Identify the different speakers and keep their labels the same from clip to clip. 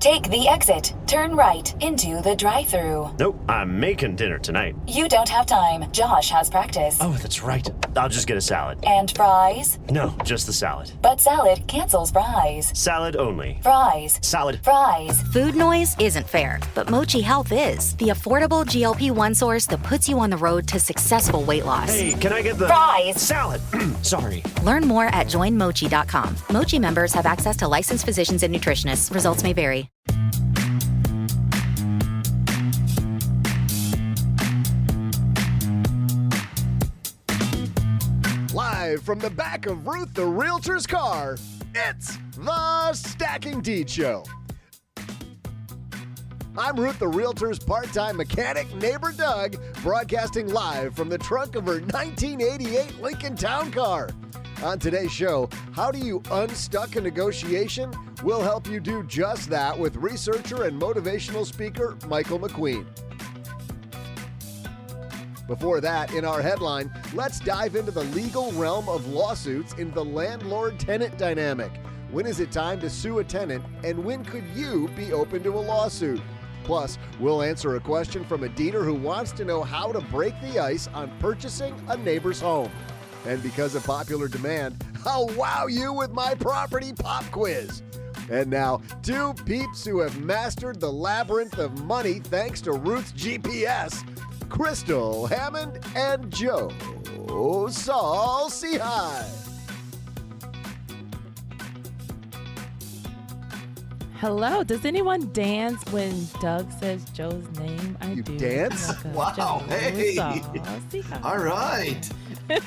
Speaker 1: Take the exit. Turn right into the drive-thru.
Speaker 2: Nope, I'm making dinner tonight.
Speaker 1: You don't have time. Josh has practice.
Speaker 2: Oh, that's right. I'll just get a salad.
Speaker 1: And fries?
Speaker 2: No, just the salad.
Speaker 1: But salad cancels fries.
Speaker 2: Salad only.
Speaker 1: Fries.
Speaker 2: Salad.
Speaker 1: Fries.
Speaker 3: Food noise isn't fair, but Mochi Health is. The affordable GLP-1 source that puts you on the road to successful weight loss.
Speaker 2: Hey, can I get the...
Speaker 1: Fries.
Speaker 2: Salad. Sorry.
Speaker 3: Learn more at joinmochi.com. Mochi members have access to licensed physicians and nutritionists. Results may vary.
Speaker 4: Live from the back of Ruth the Realtor's car, it's the Stacking Deed Show. I'm Ruth the Realtor's part-time mechanic, neighbor Doug, broadcasting live from the trunk of her 1988 Lincoln Town Car. On today's show, how do you unstuck a negotiation? We'll help you do just that with researcher and motivational speaker Michael McQueen. Before that, in our headline, let's dive into the legal realm of lawsuits in the landlord-tenant dynamic. When is it time to sue a tenant, and when could you be open to a lawsuit? Plus, we'll answer a question from a dealer who wants to know how to break the ice on purchasing a neighbor's home. And because of popular demand, I'll wow you with my property pop quiz. And now, two peeps who have mastered the labyrinth of money thanks to Ruth's GPS, Crystal Hammond and Joe Saul Seahigh.
Speaker 5: Hello. Does anyone dance when Doug says Joe's name? I do.
Speaker 4: Dance?
Speaker 6: Wow.
Speaker 5: Joe
Speaker 6: Hey.
Speaker 5: Saul Seahigh.
Speaker 6: All right.
Speaker 4: You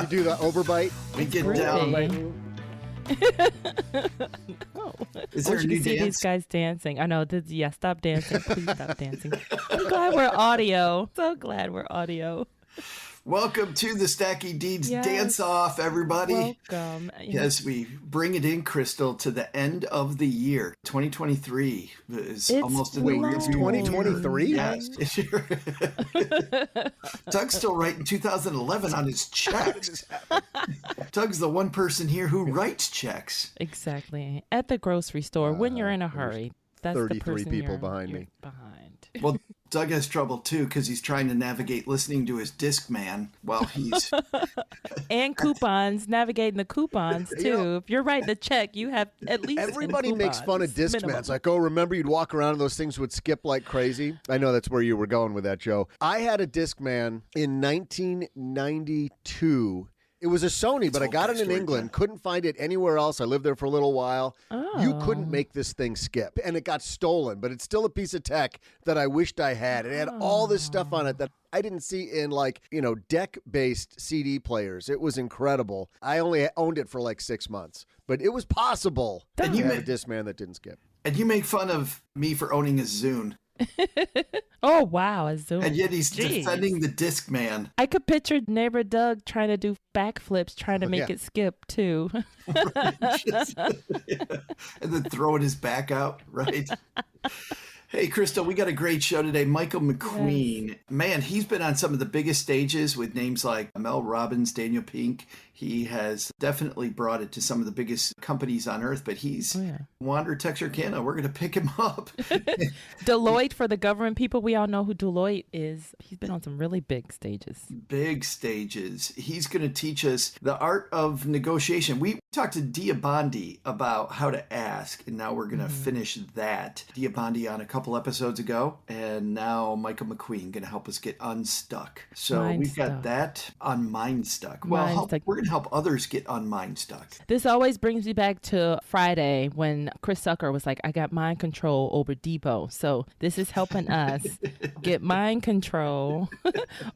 Speaker 4: do the overbite?
Speaker 6: We get
Speaker 5: Groovy.
Speaker 6: down.
Speaker 5: No.
Speaker 6: Is there
Speaker 5: I
Speaker 6: a
Speaker 5: want you
Speaker 6: new
Speaker 5: to see
Speaker 6: dance?
Speaker 5: these guys dancing. I know. Yeah, stop dancing. Please stop dancing. I'm glad we're audio. So glad we're audio.
Speaker 6: Welcome to the Stacky Deeds
Speaker 5: Yes.
Speaker 6: Dance Off, everybody.
Speaker 5: Welcome.
Speaker 6: As we bring it in, Crystal, to the end of the year, 2023 is
Speaker 5: It's
Speaker 6: almost in
Speaker 4: Wait,
Speaker 6: the
Speaker 4: it's
Speaker 6: rearview
Speaker 4: 2023?
Speaker 6: Yes. Doug's still writing 2011 on his checks. Doug's the one person here who writes checks.
Speaker 5: Exactly. At the grocery store, when you're in a hurry. That's
Speaker 4: 33
Speaker 5: the person
Speaker 4: people
Speaker 5: you're
Speaker 4: behind me.
Speaker 5: Behind.
Speaker 6: Well, Doug has trouble too because he's trying to navigate listening to his Discman while he's
Speaker 5: And coupons, navigating the coupons too.
Speaker 4: Yeah.
Speaker 5: If you're writing the check, you have at least 10
Speaker 4: Everybody makes fun of
Speaker 5: coupons,
Speaker 4: Discman.
Speaker 5: minimum.
Speaker 4: It's like, oh, remember you'd walk around and those things would skip like crazy? I know that's where you were going with that, Joe. I had a Discman in 1992. It was a Sony, but I got it in England. Couldn't find it anywhere else. I lived there for a little while. You couldn't make this thing skip. And it got stolen, but it's still a piece of tech that I wished I had. It had all this stuff on it that I didn't see in deck-based CD players. It was incredible. I only owned it for like 6 months, but it was possible
Speaker 6: And
Speaker 4: to
Speaker 6: you
Speaker 4: have
Speaker 6: ma-
Speaker 4: a Discman that didn't skip.
Speaker 6: and you make fun of me for owning a Zune,
Speaker 5: Oh wow, a Zoom.
Speaker 6: and yet he's
Speaker 5: Jeez.
Speaker 6: defending the Discman.
Speaker 5: I could picture neighbor Doug trying to do backflips, trying to make
Speaker 4: Yeah.
Speaker 5: it skip too.
Speaker 6: And then throwing his back out, right? Hey, Crystal, we got a great show today. Michael McQueen, man, he's been on some of the biggest stages with names like Mel Robbins, Daniel Pink. He has definitely brought it to some of the biggest companies on earth, but he's Wander, Texarkana. We're going to pick him up.
Speaker 5: Deloitte, for the government people, we all know who Deloitte is. He's been on some really big stages.
Speaker 6: Big stages. He's going to teach us the art of negotiation. We talked to Diabandi about how to ask, and now we're going to finish that. Diabandi on a couple episodes ago, and now Michael McQueen going to help us get unstuck. So we've got
Speaker 5: Mindstuck.
Speaker 6: that on Mindstuck. Well,
Speaker 5: Mindstuck.
Speaker 6: we're going to help others get unmindstuck.
Speaker 5: This always brings me back to Friday when Chris Sucker was like, I got mind control over Depot. So this is helping us get mind control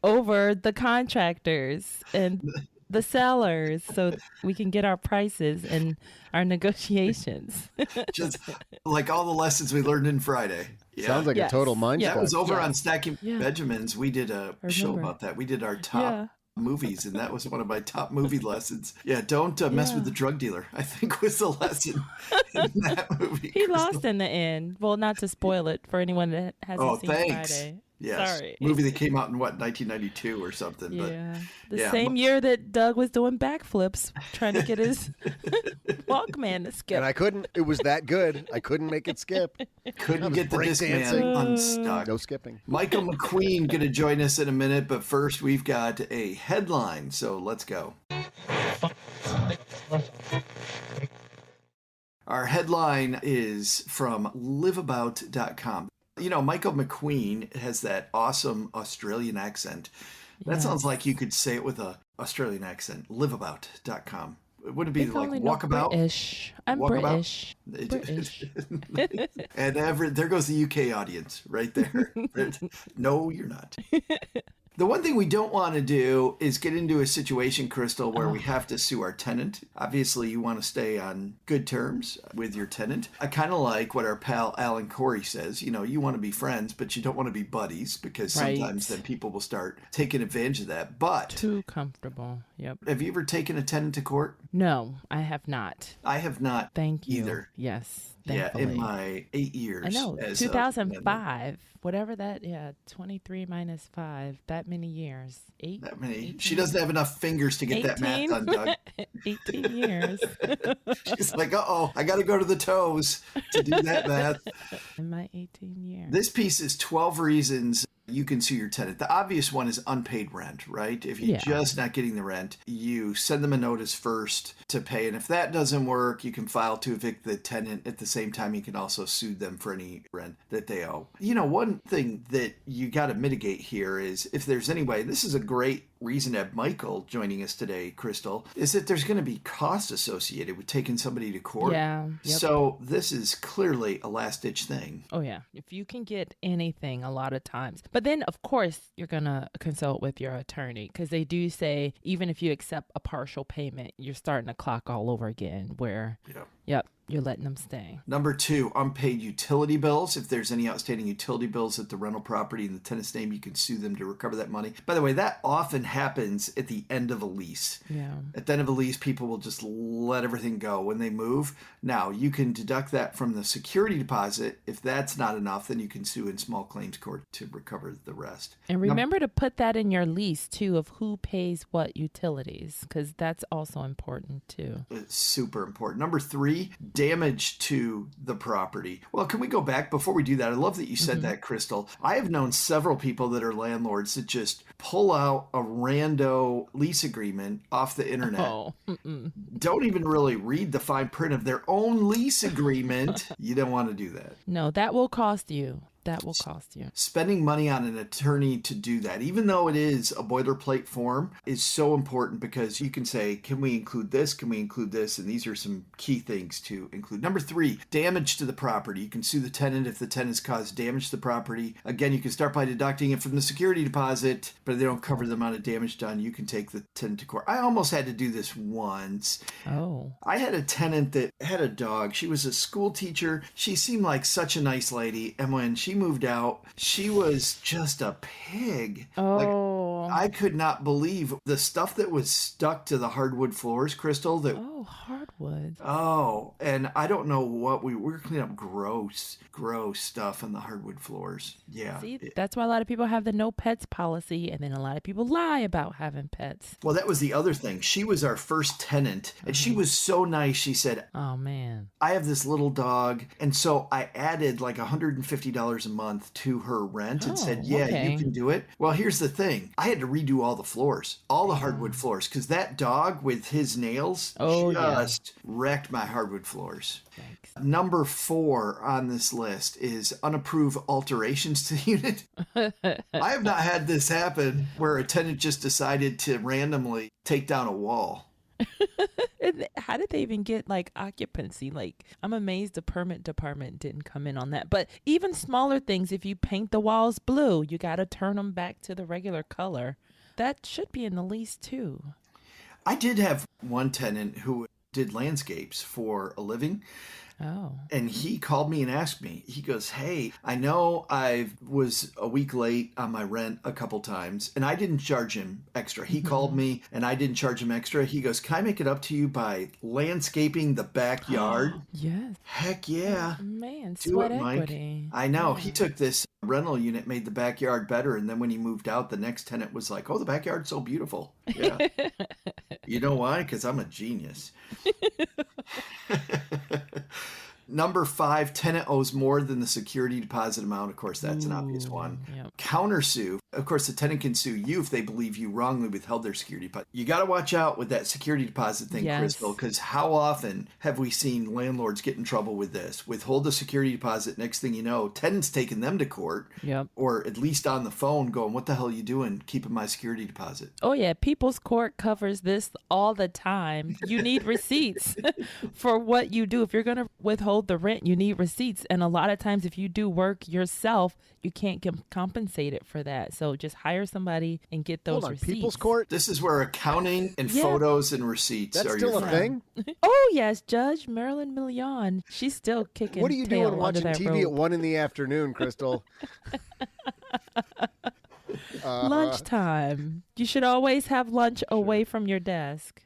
Speaker 5: over the contractors and the sellers so we can get our prices and our negotiations.
Speaker 6: Just like all the lessons we learned in Friday. Yeah.
Speaker 4: Sounds like
Speaker 5: Yes.
Speaker 4: a total mind
Speaker 5: Yeah.
Speaker 6: That was over on
Speaker 5: Yes.
Speaker 6: Stacking
Speaker 5: Yeah.
Speaker 6: Benjamins. We did a show
Speaker 5: remember.
Speaker 6: about that. We did our top
Speaker 5: Yeah.
Speaker 6: movies, and that was one of my top movie lessons. Yeah, don't mess with the drug dealer, I think was the lesson in that movie.
Speaker 5: He
Speaker 6: Crystal.
Speaker 5: lost in the end. Well, not to spoil it for anyone that hasn't
Speaker 6: Oh,
Speaker 5: seen
Speaker 6: thanks.
Speaker 5: Friday.
Speaker 6: Yes.
Speaker 5: Sorry.
Speaker 6: Movie that came out in 1992 or something.
Speaker 5: Yeah.
Speaker 6: But
Speaker 5: The same year that Doug was doing backflips trying to get his Walkman to skip.
Speaker 4: And I couldn't. It was that good. I couldn't make it skip.
Speaker 6: Couldn't get the
Speaker 4: breakdancing.
Speaker 6: Discman unstuck.
Speaker 4: No skipping.
Speaker 6: Michael McQueen going to join us in a minute, but first we've got a headline, so let's go. Our headline is from liveabout.com. You know, Michael McQueen has that awesome Australian accent. That sounds like you could say it with a Australian accent. Liveabout.com. Would it be like walkabout?
Speaker 5: British. I'm
Speaker 6: Walkabout?
Speaker 5: British.
Speaker 6: And there goes the UK audience right there. No, you're not. The one thing we don't want to do is get into a situation, Crystal, where we have to sue our tenant. Obviously, you want to stay on good terms with your tenant. I kind of like what our pal Alan Corey says. You know, you want to be friends, but you don't want to be buddies, because sometimes then people will start taking advantage of that. But
Speaker 5: too comfortable. Yep.
Speaker 6: Have you ever taken a tenant to court?
Speaker 5: No, I have not.
Speaker 6: I have not.
Speaker 5: Thank you.
Speaker 6: Either.
Speaker 5: Yes.
Speaker 6: Thankfully. Yeah, in my 8 years.
Speaker 5: I know. 2005. Whatever that, 23 minus 5, that many years.
Speaker 6: That many. 18? She doesn't have enough fingers to get 18? That math done, Doug.
Speaker 5: 18 years.
Speaker 6: She's like, I got to go to the toes to do that math.
Speaker 5: In my 18 years.
Speaker 6: This piece is 12 reasons you can sue your tenant. The obvious one is unpaid rent, right? If you're just not getting the rent, you send them a notice first to pay. And if that doesn't work, you can file to evict the tenant. At the same time, you can also sue them for any rent that they owe. You know, one thing that you got to mitigate here is, if there's any way, this is a great reason to have Michael joining us today, Crystal, is that there's going to be costs associated with taking somebody to court.
Speaker 5: Yeah. Yep.
Speaker 6: So this is clearly a last-ditch thing.
Speaker 5: Oh, yeah. If you can get anything a lot of times. But then, of course, you're going to consult with your attorney, because they do say even if you accept a partial payment, you're starting the clock all over again where, you're letting them stay.
Speaker 6: Number 2, unpaid utility bills. If there's any outstanding utility bills at the rental property in the tenant's name, you can sue them to recover that money. By the way, that often happens at the end of a lease.
Speaker 5: Yeah.
Speaker 6: At the end of a lease, people will just let everything go when they move. Now, you can deduct that from the security deposit. If that's not enough, then you can sue in small claims court to recover the rest.
Speaker 5: And remember to put that in your lease, too, of who pays what utilities, because that's also important, too.
Speaker 6: It's super important. Number 3, damage to the property. Well, can we go back before we do that? I love that you said that, Crystal. I have known several people that are landlords that just pull out a rando lease agreement off the internet. Don't even really read the fine print of their own lease agreement. You don't want to do that.
Speaker 5: No, that will cost you. That will cost you.
Speaker 6: Spending money on an attorney to do that, even though it is a boilerplate form, is so important, because you can say, can we include this? Can we include this? And these are some key things to include. Number 3, damage to the property. You can sue the tenant if the tenant's caused damage to the property. Again, you can start by deducting it from the security deposit, but if they don't cover the amount of damage done, you can take the tenant to court. I almost had to do this once.
Speaker 5: Oh.
Speaker 6: I had a tenant that had a dog. She was a school teacher. She seemed like such a nice lady. And when she moved out, she was just a pig.
Speaker 5: Oh.
Speaker 6: Like, I could not believe the stuff that was stuck to the hardwood floors, Crystal.
Speaker 5: Hardwood.
Speaker 6: Oh, and I don't know what we were cleaning up. Gross stuff on the hardwood floors. Yeah.
Speaker 5: See, that's why a lot of people have the no pets policy, and then a lot of people lie about having pets.
Speaker 6: Well, that was the other thing. She was our first tenant, and she was so nice. She said,
Speaker 5: oh, man,
Speaker 6: I have this little dog. And so I added like $150 a month to her rent and said, you can do it. Well, here's the thing. I had to redo all the floors, all the hardwood floors, because that dog with his nails just wrecked my hardwood floors.
Speaker 5: Thanks.
Speaker 6: Number 4 on this list is unapproved alterations to the unit. I have not had this happen where a tenant just decided to randomly take down a wall.
Speaker 5: How did they even get like occupancy? Like, I'm amazed the permit department didn't come in on that. But even smaller things, if you paint the walls blue, you got to turn them back to the regular color. That should be in the lease too.
Speaker 6: I did have one tenant who did landscapes for a living.
Speaker 5: Oh.
Speaker 6: And he called me and asked me, he goes, hey, I know I was a week late on my rent a couple times and I didn't charge him extra. He called me and I didn't charge him extra. He goes, can I make it up to you by landscaping the backyard?
Speaker 5: Yes.
Speaker 6: Heck yeah.
Speaker 5: Man,
Speaker 6: Do
Speaker 5: sweat
Speaker 6: it, Mike.
Speaker 5: equity.
Speaker 6: I know.
Speaker 5: Yeah.
Speaker 6: He took this rental unit, made the backyard better. And then when he moved out, the next tenant was like, oh, the backyard's so beautiful. Yeah. You know why? Because I'm a genius. Number 5, tenant owes more than the security deposit amount. Of course, that's an obvious one.
Speaker 5: Yep.
Speaker 6: Countersue. Of course, the tenant can sue you if they believe you wrongly withheld their security deposit. You got to watch out with that security deposit thing,
Speaker 5: Yes.
Speaker 6: Crystal, because how often have we seen landlords get in trouble with this? Withhold the security deposit. Next thing you know, tenants taking them to court,
Speaker 5: Yep.
Speaker 6: or at least on the phone going, what the hell are you doing keeping my security deposit?
Speaker 5: Oh, yeah. People's Court covers this all the time. You need receipts for what you do. If you're going to withhold the rent, you need receipts. And a lot of times, if you do work yourself, you can't get compensated for that. So just hire somebody and get those
Speaker 4: Hold on,
Speaker 5: receipts.
Speaker 4: People's Court?
Speaker 6: This is where accounting and
Speaker 5: Yeah.
Speaker 6: photos and receipts
Speaker 4: That's
Speaker 6: are
Speaker 4: still
Speaker 6: your
Speaker 4: a
Speaker 6: friend.
Speaker 4: thing?
Speaker 5: Oh, yes. Judge Marilyn Millian. She's still kicking
Speaker 4: What are you
Speaker 5: tail
Speaker 4: doing watching
Speaker 5: under that
Speaker 4: TV at
Speaker 5: rope.
Speaker 4: 1 in the afternoon, Crystal?
Speaker 5: Lunchtime. You should always have lunch away from your desk.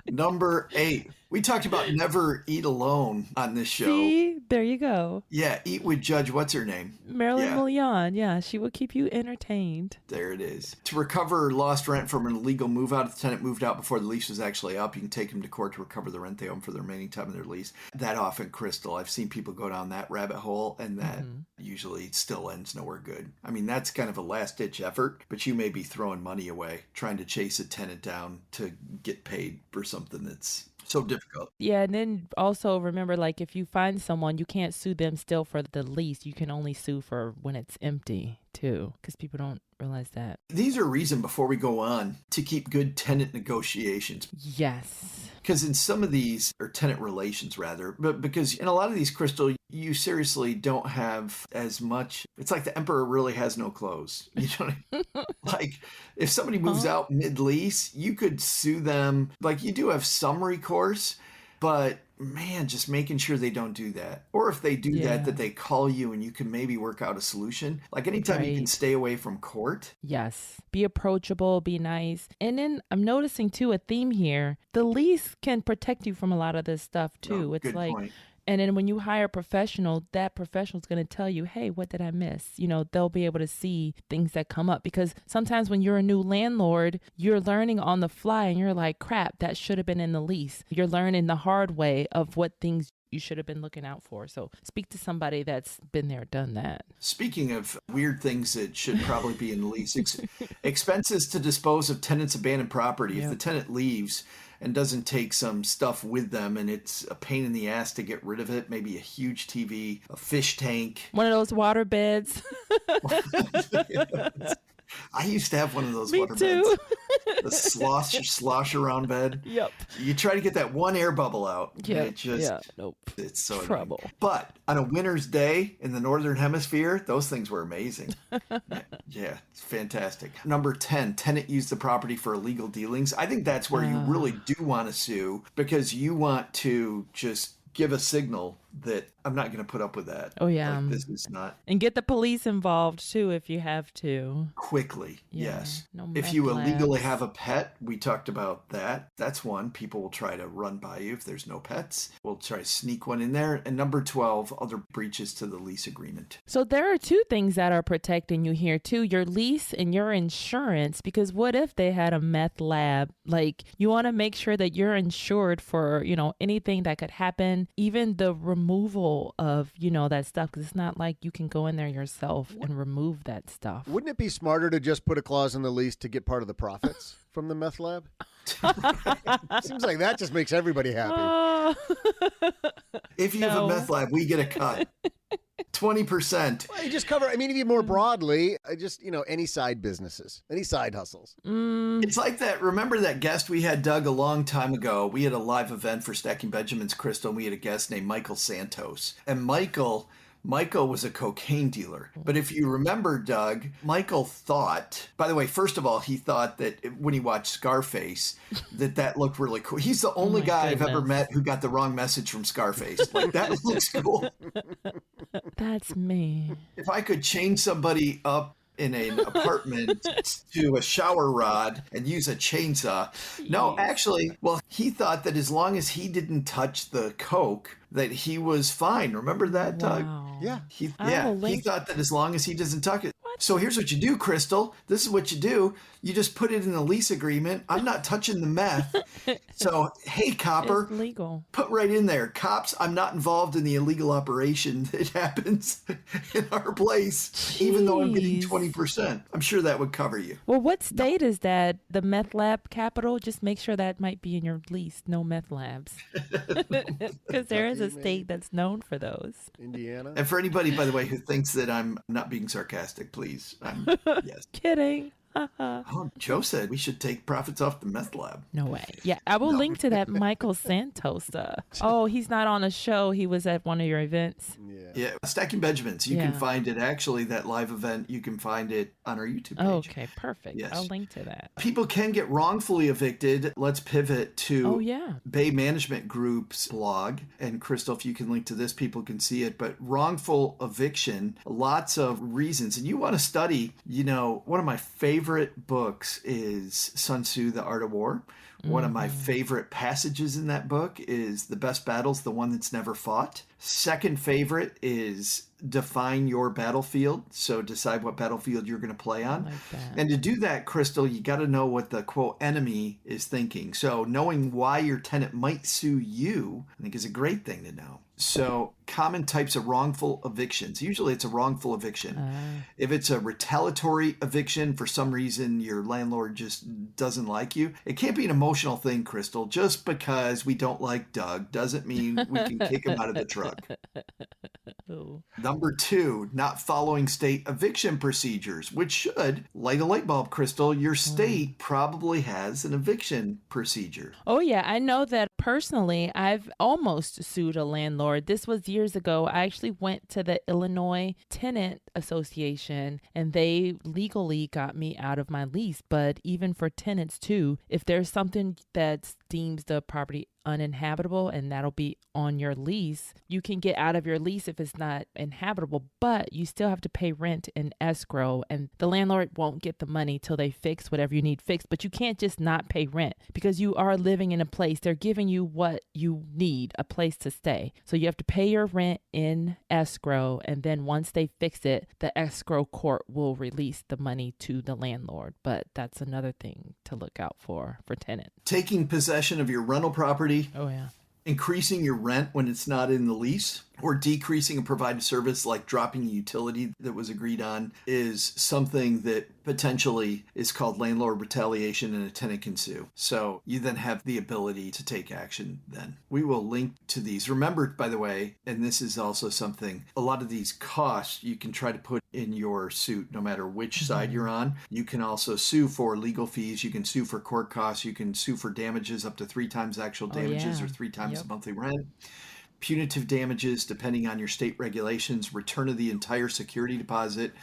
Speaker 6: Number 8. We talked about never eat alone on this show.
Speaker 5: See? There you go.
Speaker 6: Yeah, eat with Judge, what's her name?
Speaker 5: Marilyn
Speaker 6: Yeah.
Speaker 5: Millian. Yeah, she will keep you entertained.
Speaker 6: There it is. To recover lost rent from an illegal move out, if the tenant moved out before the lease was actually up, you can take them to court to recover the rent they owe for the remaining time of their lease. That often, Crystal, I've seen people go down that rabbit hole, and that usually still ends nowhere good. I mean, that's kind of a last-ditch effort, but you may be throwing money away trying to chase a tenant down to get paid for something that's so difficult.
Speaker 5: Yeah, and then also remember, like, if you find someone, you can't sue them still for the lease. You can only sue for when it's empty, too, because people don't realize that.
Speaker 6: These are a reason, before we go on, to keep good tenant negotiations.
Speaker 5: Yes.
Speaker 6: Because in some of these, or tenant relations rather, but because in a lot of these, Crystal, you seriously don't have as much. It's like the emperor really has no clothes. You know what I mean? Like, if somebody moves out mid-lease, you could sue them. Like, you do have some recourse, but man, just making sure they don't do that. Or if they do that they call you and you can maybe work out a solution. Like, anytime you can
Speaker 5: Right.
Speaker 6: stay away from court.
Speaker 5: Yes. Be approachable, be nice. And then I'm noticing, too, a theme here. The lease can protect you from a lot of this stuff, too.
Speaker 6: Oh,
Speaker 5: It's
Speaker 6: good
Speaker 5: like,
Speaker 6: point.
Speaker 5: and then when you hire a professional, that professional is going to tell you, hey, what did I miss? You know, they'll be able to see things that come up, because sometimes when you're a new landlord, you're learning on the fly and you're like, crap, that should have been in the lease. You're learning the hard way of what things you should have been looking out for. So speak to somebody that's been there, done that.
Speaker 6: Speaking of weird things that should probably be in the lease, expenses to dispose of tenants' abandoned property. If the tenant leaves and doesn't take some stuff with them and it's a pain in the ass to get rid of it, maybe a huge TV, a fish tank.
Speaker 5: One of those water beds.
Speaker 6: I used to have one of those
Speaker 5: Me
Speaker 6: water
Speaker 5: too.
Speaker 6: beds. The slosh around bed.
Speaker 5: Yep.
Speaker 6: You try to get that one air bubble out.
Speaker 5: Yeah.
Speaker 6: And it just,
Speaker 5: Nope.
Speaker 6: it's so annoying.
Speaker 5: Trouble.
Speaker 6: But on a winter's day in the Northern Hemisphere, those things were amazing. Yeah, it's fantastic. Number 10, tenant used the property for illegal dealings. I think that's where you really do want to sue, because you want to just give a signal that I'm not going to put up with that.
Speaker 5: Oh, yeah.
Speaker 6: Like, this is not.
Speaker 5: And get the police involved, too, if you have to.
Speaker 6: Quickly,
Speaker 5: Yeah,
Speaker 6: yes.
Speaker 5: no
Speaker 6: If
Speaker 5: meth
Speaker 6: you illegally
Speaker 5: labs.
Speaker 6: have a pet, we talked about that. That's one. People will try to run by you if there's no pets. We'll try to sneak one in there. And number 12, other breaches to the lease agreement.
Speaker 5: So there are two things that are protecting you here, too. Your lease and your insurance, because what if they had a meth lab? Like, you want to make sure that you're insured for, you know, anything that could happen, even the removal of, you know, that stuff, because it's not like you can go in there yourself and remove that stuff.
Speaker 4: Wouldn't it be smarter to just put a clause in the lease to get part of the profits from the meth lab? Seems like that just makes everybody happy.
Speaker 6: If you have a
Speaker 5: No.
Speaker 6: meth lab, we get a cut. 20%.
Speaker 4: Well, you just cover, I mean, even more broadly, just, you know, any side businesses, any side hustles.
Speaker 6: It's like that. Remember that guest we had, Doug, a long time ago? We had a live event for Stacking Benjamins, Crystal, and we had a guest named Michael Santos. And Michael Michael was a cocaine dealer. But if you remember, Doug, Michael thought, by the way, first of all, he thought that when he watched Scarface, that looked really cool. He's the only guy I've ever met who got the wrong message from Scarface. Like, that looks cool.
Speaker 5: That's me.
Speaker 6: If I could chain somebody up in an apartment to a shower rod and use a chainsaw. No, actually, well, he thought that as long as he didn't touch the coke, that he was fine. Remember that, Doug?
Speaker 5: Wow.
Speaker 4: Yeah.
Speaker 6: He thought that as long as he doesn't touch it. So here's what you do, Crystal. This is what you do. You just put it in the lease agreement. I'm not touching the meth. So, hey, copper.
Speaker 5: It's legal.
Speaker 6: Put right in there. Cops, I'm not involved in the illegal operation that happens in our place, even though I'm getting 20%. I'm sure that would cover you.
Speaker 5: Well, what state is that? The meth lab capital? Just make sure that might be in your lease. No meth labs. Because there is a state that's known for those.
Speaker 4: Indiana.
Speaker 6: And for anybody, by the way, who thinks that I'm not being sarcastic, please. Yes.
Speaker 5: Kidding.
Speaker 6: Oh, Joe said we should take profits off the meth lab.
Speaker 5: No way. Yeah, I will link to that Michael Santos. Oh, he's not on a show. He was at one of your events.
Speaker 6: Yeah, Stacking Benjamins. You can find it, actually, that live event, you can find it on our YouTube page.
Speaker 5: Okay, perfect.
Speaker 6: Yes.
Speaker 5: I'll link to that.
Speaker 6: People can get wrongfully evicted. Let's pivot to
Speaker 5: yeah.
Speaker 6: Bay Management Group's blog. And Crystal, if you can link to this, people can see it. But wrongful eviction, lots of reasons. And you want to study, one of my favorite books is Sun Tzu, The Art of War. One of my favorite passages in that book is the best battle's the one that's never fought. Second favorite is define your battlefield. So decide what battlefield you're going to play on.
Speaker 5: I like that.
Speaker 6: And to do that, Crystal, you got to know what the quote enemy is thinking. So knowing why your tenant might sue you, I think is a great thing to know. So common types of wrongful evictions. Usually it's a wrongful eviction. If it's a retaliatory eviction, for some reason your landlord just doesn't like you. It can't be an emotional thing, Crystal. Just because we don't like Doug doesn't mean we can kick him out of the truck.
Speaker 5: Ooh.
Speaker 6: Number 2, not following state eviction procedures, which should light a light bulb, Crystal. Your state probably has an eviction procedure.
Speaker 5: Oh, yeah. I know that personally, I've almost sued a landlord. This was years ago. I actually went to the Illinois Tenant Association and they legally got me out of my lease. But even for tenants too, if there's something that deems the property uninhabitable and that'll be on your lease, you can get out of your lease if it's not inhabitable, but you still have to pay rent and escrow, and the landlord won't get the money till they fix whatever you need fixed. But you can't just not pay rent because you are living in a place. They're giving you what you need, a place to stay. So you have to pay your rent in escrow, and then once they fix it, the escrow court will release the money to the landlord. But that's another thing to look out for tenant.
Speaker 6: Taking possession of your rental property.
Speaker 5: Oh, yeah.
Speaker 6: Increasing your rent when it's not in the lease, or decreasing a provided service like dropping a utility that was agreed on, is something that potentially is called landlord retaliation, and a tenant can sue. So you then have the ability to take action then. We will link to these. Remember, by the way, and this is also something, a lot of these costs you can try to put in your suit no matter which side you're on. You can also sue for legal fees. You can sue for court costs. You can sue for damages up to 3 times actual damages or 3 times the monthly rent. Punitive damages, depending on your state regulations, return of the entire security deposit.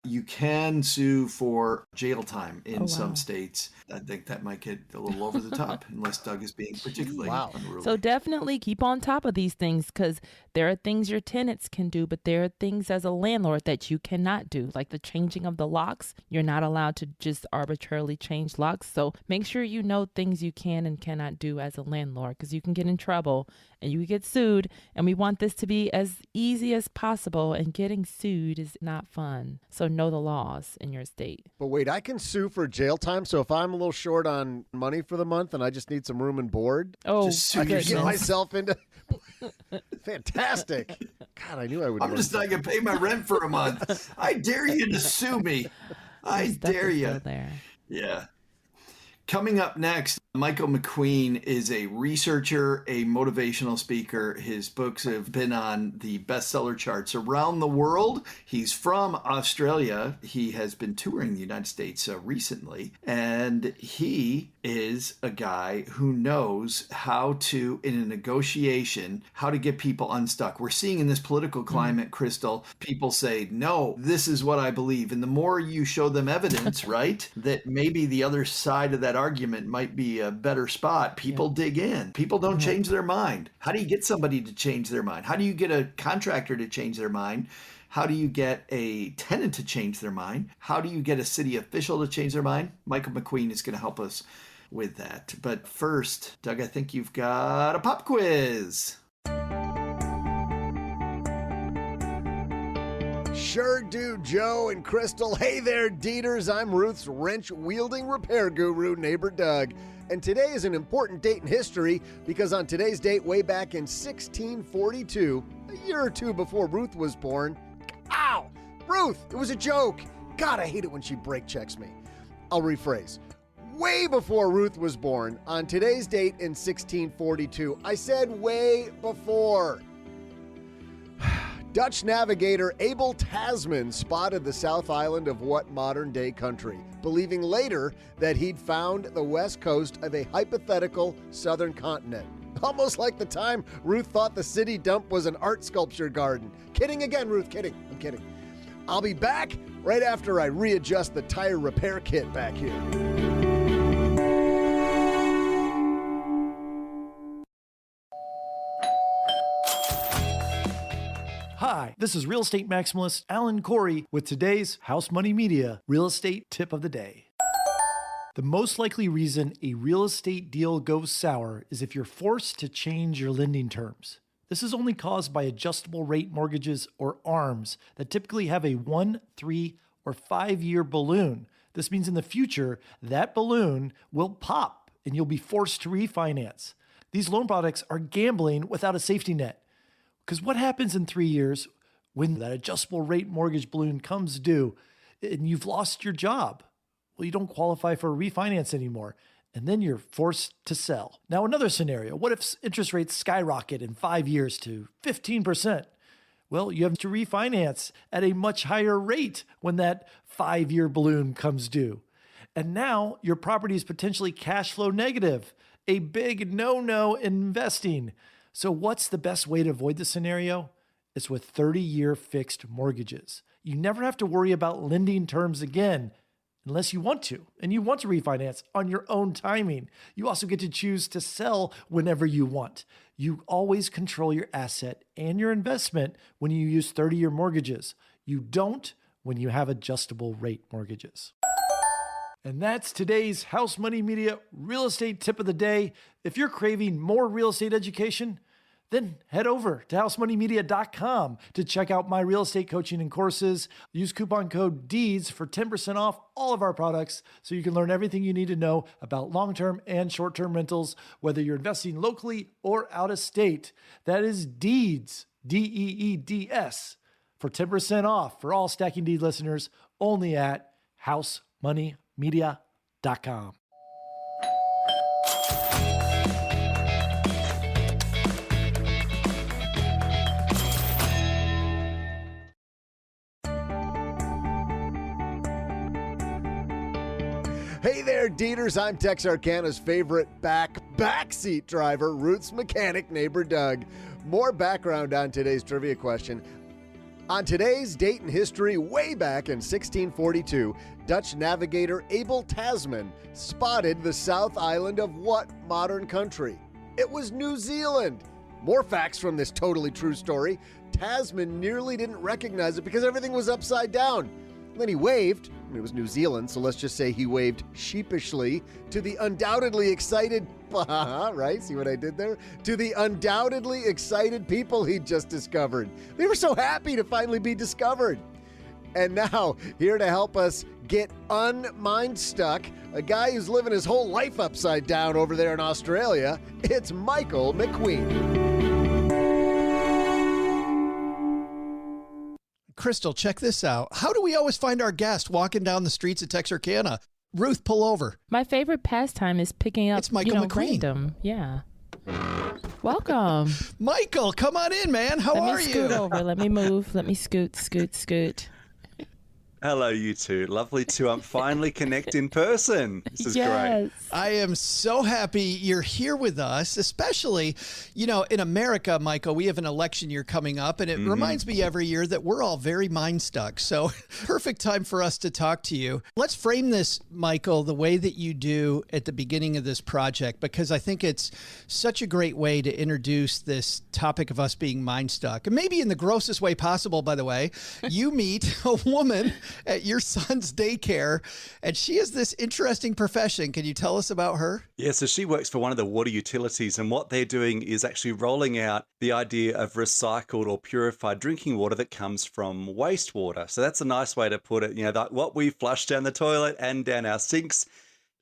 Speaker 6: You can sue for jail time in some states. I think that might get a little over the top unless Doug is being particularly unruly.
Speaker 5: So definitely keep on top of these things, because there are things your tenants can do, but there are things as a landlord that you cannot do, like the changing of the locks. You're not allowed to just arbitrarily change locks. So make sure you know things you can and cannot do as a landlord, because you can get in trouble and you get sued. And we want this to be as easy as possible, and getting sued is not fun. So know the laws in your state.
Speaker 4: But wait, I can sue for jail time. So if I'm a little short on money for the month and I just need some room and board,
Speaker 6: just sue
Speaker 4: I can get
Speaker 6: yourself.
Speaker 4: myself into. Fantastic. God, I knew I would.
Speaker 6: I'm just not going to pay my rent for a month. I dare you to sue me. I dare you.
Speaker 5: There.
Speaker 6: Yeah. Coming up next, Michael McQueen is a researcher, a motivational speaker. His books have been on the bestseller charts around the world. He's from Australia. He has been touring the United States recently, and he is a guy who knows how to, in a negotiation, how to get people unstuck. We're seeing in this political climate, Crystal, people say, no, this is what I believe. And the more you show them evidence, right, that maybe the other side of that argument might be a better spot, people dig in. People don't change their mind. How do you get somebody to change their mind? How do you get a contractor to change their mind? How do you get a tenant to change their mind? How do you get a city official to change their mind? Michael McQueen is going to help us with that. But first, Doug, I think you've got a pop quiz.
Speaker 4: Sure do, Joe and Crystal. Hey there, Dieters. I'm Ruth's wrench-wielding repair guru, neighbor Doug. And today is an important date in history because on today's date, way back in 1642, a year or two before Ruth was born, ow! Ruth, it was a joke. God, I hate it when she brake checks me. I'll rephrase. Way before Ruth was born, on today's date in 1642, I said way before, Dutch navigator Abel Tasman spotted the South Island of what modern-day country, believing later that he'd found the west coast of a hypothetical southern continent. Almost like the time Ruth thought the city dump was an art sculpture garden. Kidding again, Ruth, kidding. I'm kidding. I'll be back right after I readjust the tire repair kit back here.
Speaker 7: Hi, this is real estate maximalist Alan Corey with today's House Money Media Real Estate Tip of the Day. The most likely reason a real estate deal goes sour is if you're forced to change your lending terms. This is only caused by adjustable rate mortgages or ARMs that typically have a 1, 3, or 5-year balloon. This means in the future, that balloon will pop and you'll be forced to refinance. These loan products are gambling without a safety net. Because what happens in 3 years when that adjustable rate mortgage balloon comes due and you've lost your job? Well, you don't qualify for a refinance anymore, and then you're forced to sell. Now, another scenario, what if interest rates skyrocket in 5 years to 15%? Well, you have to refinance at a much higher rate when that 5-year balloon comes due. And now your property is potentially cash flow negative, a big no-no in investing. So what's the best way to avoid this scenario? It's with 30-year fixed mortgages. You never have to worry about lending terms again unless you want to, and you want to refinance on your own timing. You also get to choose to sell whenever you want. You always control your asset and your investment when you use 30-year mortgages. You don't when you have adjustable rate mortgages. And that's today's House Money Media Real Estate Tip of the Day. If you're craving more real estate education, then head over to housemoneymedia.com to check out my real estate coaching and courses. Use coupon code DEEDS for 10% off all of our products so you can learn everything you need to know about long-term and short-term rentals, whether you're investing locally or out of state. That is DEEDS, DEEDS, for 10% off for all Stacking Deed listeners only at housemoneymedia.com.
Speaker 4: Hey there, Dieters. I'm Texarkana's favorite backseat driver, Ruth's mechanic, neighbor Doug. More background on today's trivia question. On today's date in history, way back in 1642, Dutch navigator Abel Tasman spotted the South Island of what modern country? It was New Zealand. More facts from this totally true story. Tasman nearly didn't recognize it because everything was upside down. Then he waved. It was New Zealand, so let's just say he waved sheepishly to the undoubtedly excited, right? See what I did there? To the undoubtedly excited people he'd just discovered. They were so happy to finally be discovered. And now, here to help us get unstuck, a guy who's living his whole life upside down over there in Australia, it's Michael McQueen.
Speaker 8: Crystal, check this out. How do we always find our guest walking down the streets of Texarkana? Ruth, pull over.
Speaker 5: My favorite pastime is picking up,
Speaker 8: It's Michael McQueen.
Speaker 5: random. Yeah. Welcome.
Speaker 8: Michael, come on in, man. How are
Speaker 5: Let me scoot
Speaker 8: you?
Speaker 5: over. Let me move. Let me scoot.
Speaker 9: Hello, you two. Lovely to finally connect in person. This is great.
Speaker 5: Yes.
Speaker 8: I am so happy you're here with us, especially, in America, Michael, we have an election year coming up, and it reminds me every year that we're all very mind stuck. So perfect time for us to talk to you. Let's frame this, Michael, the way that you do at the beginning of this project, because I think it's such a great way to introduce this topic of us being mind stuck. And maybe in the grossest way possible, by the way, you meet a woman at your son's daycare, and she has this interesting profession. Can you tell us about her?
Speaker 9: Yeah, so she works for one of the water utilities, and what they're doing is actually rolling out the idea of recycled or purified drinking water that comes from wastewater. So that's a nice way to put it. That what we flush down the toilet and down our sinks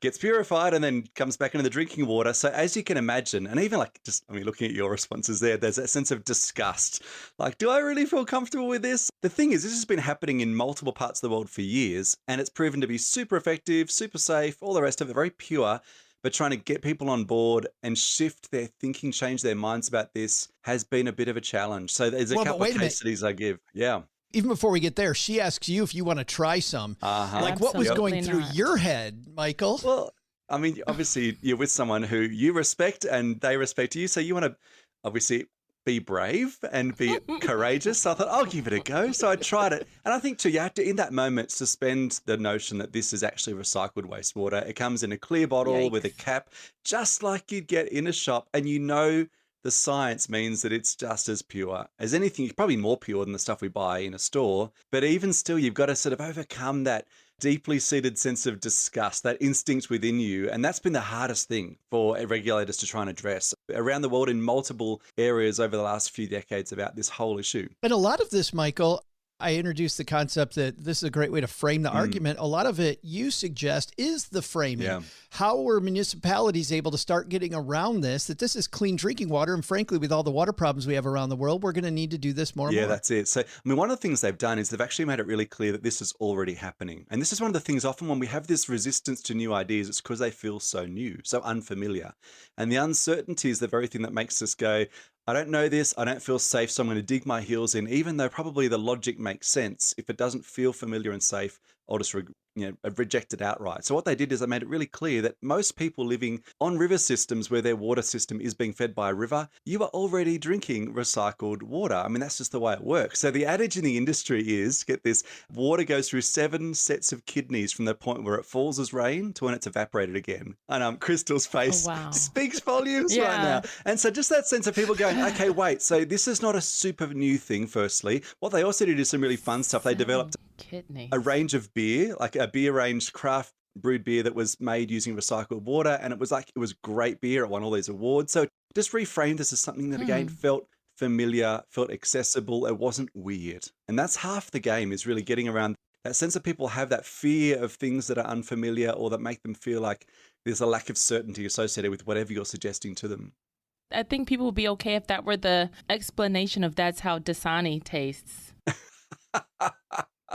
Speaker 9: gets purified and then comes back into the drinking water. So as you can imagine, and even looking at your responses there's that sense of disgust. Like, do I really feel comfortable with this? The thing is, this has been happening in multiple parts of the world for years, and it's proven to be super effective, super safe, all the rest of it, very pure. But trying to get people on board and shift their thinking, change their minds about this has been a bit of a challenge. So there's a couple of case studies I give. Yeah.
Speaker 8: Even before we get there, she asks you if you want to try some. Like, what was going through your head, Michael?
Speaker 9: Well, I mean, obviously you're with someone who you respect and they respect you. So you want to obviously be brave and be courageous. So I thought, I'll give it a go. So I tried it. And I think too, you have to, in that moment, suspend the notion that this is actually recycled wastewater. It comes in a clear bottle with a cap, just like you'd get in a shop. And the science means that it's just as pure as anything, probably more pure than the stuff we buy in a store. But even still, you've got to sort of overcome that deeply seated sense of disgust, that instinct within you. And that's been the hardest thing for regulators to try and address around the world in multiple areas over the last few decades about this whole issue.
Speaker 8: And a lot of this, Michael, I introduced the concept that this is a great way to frame the argument. A lot of it you suggest is the framing.
Speaker 9: Yeah.
Speaker 8: How were municipalities able to start getting around this, that this is clean drinking water? And frankly, with all the water problems we have around the world, we're going to need to do this more and more.
Speaker 9: Yeah, that's it. So, one of the things they've done is they've actually made it really clear that this is already happening. And this is one of the things often when we have this resistance to new ideas, it's because they feel so new, so unfamiliar. And the uncertainty is the very thing that makes us go, I don't know this, I don't feel safe, so I'm going to dig my heels in, even though probably the logic makes sense. If it doesn't feel familiar and safe, I'll just reject it outright. So what they did is they made it really clear that most people living on river systems where their water system is being fed by a river, you are already drinking recycled water. I mean, that's just the way it works. So the adage in the industry is, get this, water goes through 7 sets of kidneys from the point where it falls as rain to when it's evaporated again. And Crystal's face speaks volumes right now. And so just that sense of people going, okay, wait, so this is not a super new thing, firstly. What they also did is some really fun stuff. They developed a range of beer, like a beer range craft brewed beer that was made using recycled water. And it was great beer. It won all these awards. So just reframed this as something that, again, felt familiar, felt accessible. It wasn't weird. And that's half the game, is really getting around that sense that people have that fear of things that are unfamiliar or that make them feel like there's a lack of certainty associated with whatever you're suggesting to them.
Speaker 5: I think people would be okay if that were the explanation of that's how Dasani tastes.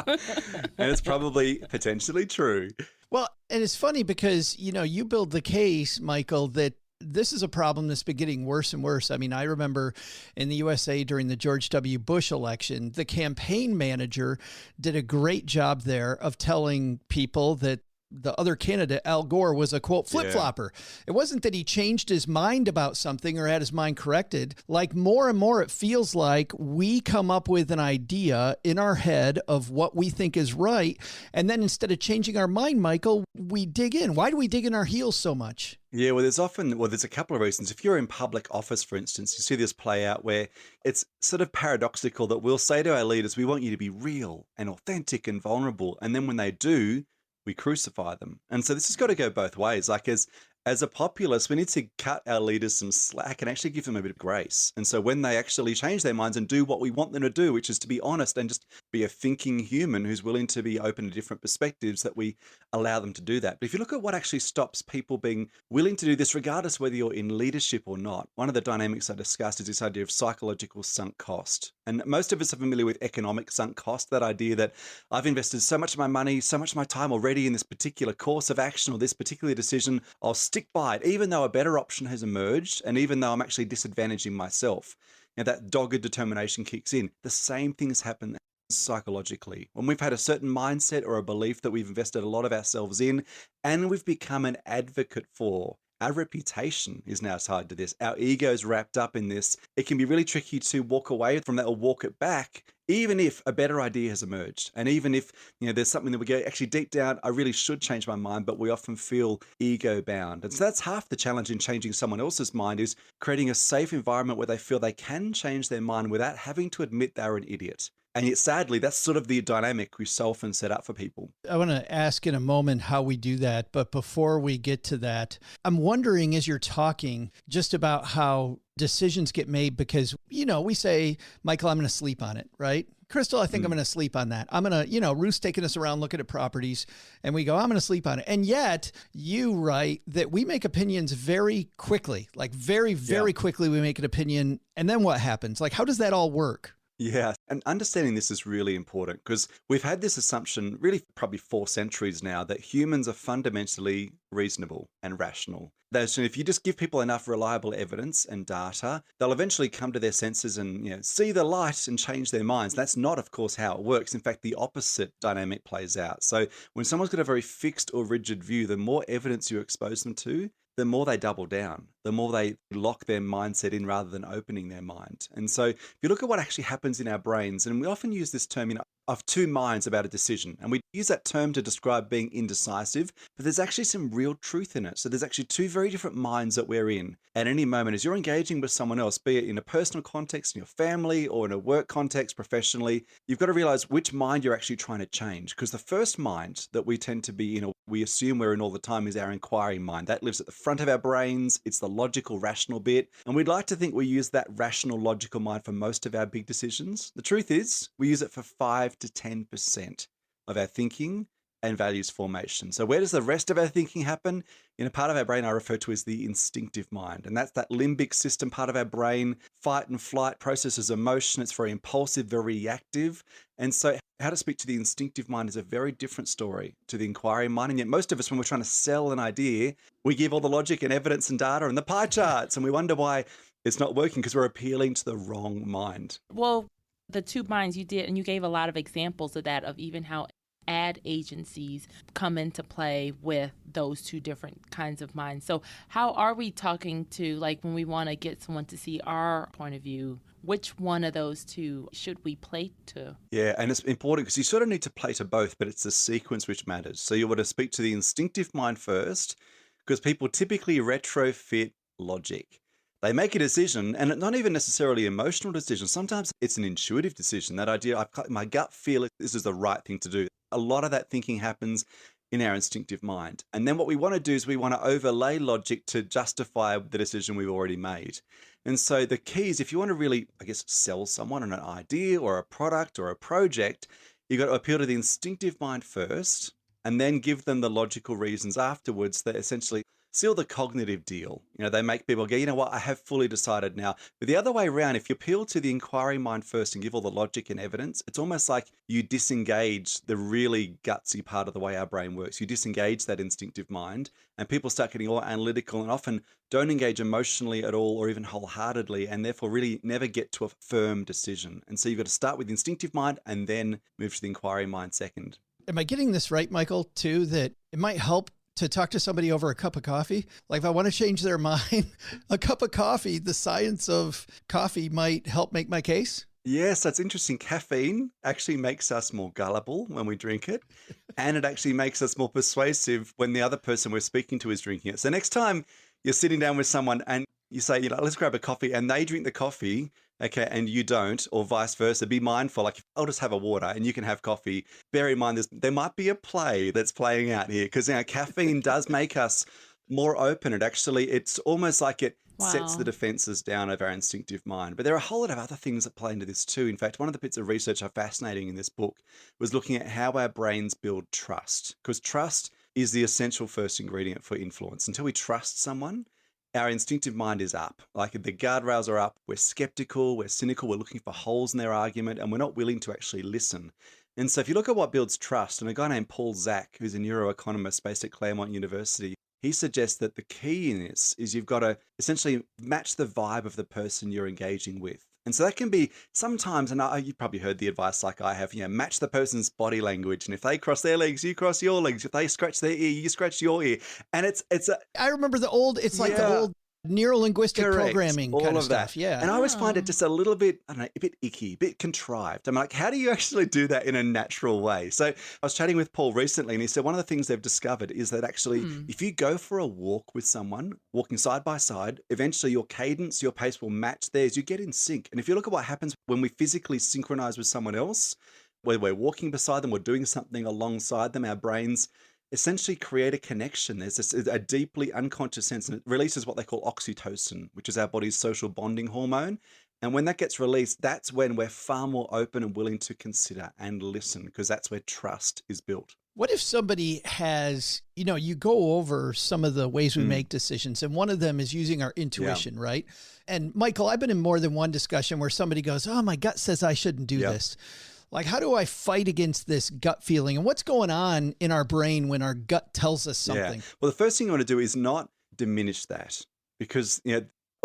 Speaker 9: And it's probably potentially true.
Speaker 8: Well, and it's funny because, you build the case, Michael, that this is a problem that's been getting worse and worse. I mean, I remember in the USA during the George W. Bush election, the campaign manager did a great job there of telling people that the other candidate, Al Gore, was a, quote, flip-flopper. It wasn't that he changed his mind about something or had his mind corrected. Like, more and more, it feels like we come up with an idea in our head of what we think is right. And then instead of changing our mind, Michael, we dig in. Why do we dig in our heels so much?
Speaker 9: Yeah, well, there's a couple of reasons. If you're in public office, for instance, you see this play out where it's sort of paradoxical that we'll say to our leaders, we want you to be real and authentic and vulnerable. And then when they do, we crucify them. And so this has got to go both ways. Like, as a populace, we need to cut our leaders some slack and actually give them a bit of grace. And so when they actually change their minds and do what we want them to do, which is to be honest and just be a thinking human who's willing to be open to different perspectives, that we allow them to do that. But if you look at what actually stops people being willing to do this, regardless whether you're in leadership or not, one of the dynamics I discussed is this idea of psychological sunk cost. And most of us are familiar with economic sunk cost, that idea that I've invested so much of my money, so much of my time already in this particular course of action or this particular decision, I'll stick by it, even though a better option has emerged and even though I'm actually disadvantaging myself. That dogged determination kicks in. The same things happen psychologically. When we've had a certain mindset or a belief that we've invested a lot of ourselves in and we've become an advocate for, our reputation is now tied to this. Our ego's wrapped up in this. It can be really tricky to walk away from that or walk it back, even if a better idea has emerged. And even if, there's something that we go, actually deep down, I really should change my mind, but we often feel ego bound. And so that's half the challenge in changing someone else's mind, is creating a safe environment where they feel they can change their mind without having to admit they're an idiot. And yet, sadly, that's sort of the dynamic we so often set up for people.
Speaker 8: I want to ask in a moment how we do that. But before we get to that, I'm wondering, as you're talking, just about how decisions get made, because, we say, Michael, I'm going to sleep on it, right? Crystal, I think I'm going to sleep on that. I'm going to, Ruth's taking us around looking at properties and we go, I'm going to sleep on it. And yet you write that we make opinions very quickly, like very, very quickly we make an opinion. And then what happens? Like, how does that all work?
Speaker 9: Yeah, and understanding this is really important, because we've had this assumption really probably 4 centuries now that humans are fundamentally reasonable and rational. So if you just give people enough reliable evidence and data, they'll eventually come to their senses and see the light and change their minds. That's not, of course, how it works. In fact, the opposite dynamic plays out. So when someone's got a very fixed or rigid view, the more evidence you expose them to, the more they double down, the more they lock their mindset in rather than opening their mind. And so if you look at what actually happens in our brains, and we often use this term, of 2 minds about a decision. And we use that term to describe being indecisive, but there's actually some real truth in it. So there's actually 2 very different minds that we're in at any moment. As you're engaging with someone else, be it in a personal context, in your family, or in a work context, professionally, you've got to realize which mind you're actually trying to change. Because the first mind that we tend to be in, or we assume we're in all the time, is our inquiring mind. That lives at the front of our brains. It's the logical, rational bit. And we'd like to think we use that rational, logical mind for most of our big decisions. The truth is, we use it for 5 to 10% of our thinking and values formation. So where does the rest of our thinking happen? In a part of our brain I refer to as the instinctive mind. And that's that limbic system part of our brain. Fight and flight processes emotion. It's very impulsive, very reactive. And so how to speak to the instinctive mind is a very different story to the inquiry mind. And yet most of us, when we're trying to sell an idea, we give all the logic and evidence and data and the pie charts, and we wonder why it's not working, because we're appealing to the wrong mind.
Speaker 5: Well, the 2 minds you did, and you gave a lot of examples of that, of even how ad agencies come into play with those 2 different kinds of minds. So how are we talking to, like, when we want to get someone to see our point of view, which one of those 2 should we play to?
Speaker 9: Yeah, and it's important because you sort of need to play to both, but it's the sequence which matters. So you want to speak to the instinctive mind first, because people typically retrofit logic. They make a decision, and it's not even necessarily an emotional decision. Sometimes it's an intuitive decision. That idea, my gut feel this is the right thing to do. A lot of that thinking happens in our instinctive mind. And then what we want to do is we want to overlay logic to justify the decision we've already made. And so the key is, if you want to really, sell someone on an idea or a product or a project, you've got to appeal to the instinctive mind first, and then give them the logical reasons afterwards that essentially seal the cognitive deal. They make people go, you know what, I have fully decided now. But the other way around, if you appeal to the inquiry mind first and give all the logic and evidence, it's almost like you disengage the really gutsy part of the way our brain works. You disengage that instinctive mind, and people start getting all analytical and often don't engage emotionally at all or even wholeheartedly, and therefore really never get to a firm decision. And so you've got to start with the instinctive mind and then move to the inquiry mind second.
Speaker 8: Am I getting this right, Michael, too, that it might help to talk to somebody over a cup of coffee? Like, if I want to change their mind, a cup of coffee, the science of coffee might help make my case?
Speaker 9: Yes, that's interesting. Caffeine actually makes us more gullible when we drink it, and it actually makes us more persuasive when the other person we're speaking to is drinking it. So next time you're sitting down with someone and you say, let's grab a coffee, and they drink the coffee, okay, and you don't, or vice versa, be mindful. Like, I'll just have a water and you can have coffee. Bear in mind, there might be a play that's playing out here, because caffeine does make us more open. It's almost like it sets
Speaker 5: Wow.
Speaker 9: the defenses down of our instinctive mind. But there are a whole lot of other things that play into this too. In fact, one of the bits of research I fascinating in this book was looking at how our brains build trust, because trust is the essential first ingredient for influence. Until we trust someone, our instinctive mind is up. Like the guardrails are up, we're skeptical, we're cynical, we're looking for holes in their argument, and we're not willing to actually listen. And so if you look at what builds trust, and a guy named Paul Zak, who's a neuroeconomist based at Claremont University, he suggests that the key in this is you've got to essentially match the vibe of the person you're engaging with. And so that can be sometimes, and you've probably heard the advice like I have, match the person's body language. And if they cross their legs, you cross your legs. If they scratch their ear, you scratch your ear. And
Speaker 8: I remember the old neuro-linguistic programming
Speaker 9: all
Speaker 8: kind of
Speaker 9: of that.
Speaker 8: stuff. Yeah.
Speaker 9: And I always find it just a little bit, I don't know, a bit icky, a bit contrived. I'm like, how do you actually do that in a natural way? So I was chatting with Paul recently, and he said one of the things they've discovered is that actually, if you go for a walk with someone, walking side by side, eventually your cadence, your pace will match theirs. You get in sync. And if you look at what happens when we physically synchronize with someone else, where we're walking beside them, we're doing something alongside them, our brains essentially create a connection. There's a deeply unconscious sense, and it releases what they call oxytocin, which is our body's social bonding hormone. And when that gets released, that's when we're far more open and willing to consider and listen, because that's where trust is built.
Speaker 8: What if somebody has, you go over some of the ways we make decisions, and one of them is using our intuition, right? And Michael, I've been in more than one discussion where somebody goes, oh, my gut says I shouldn't do this. Like, how do I fight against this gut feeling? And what's going on in our brain when our gut tells us something?
Speaker 9: Yeah. Well, the first thing you want to do is not diminish that, because,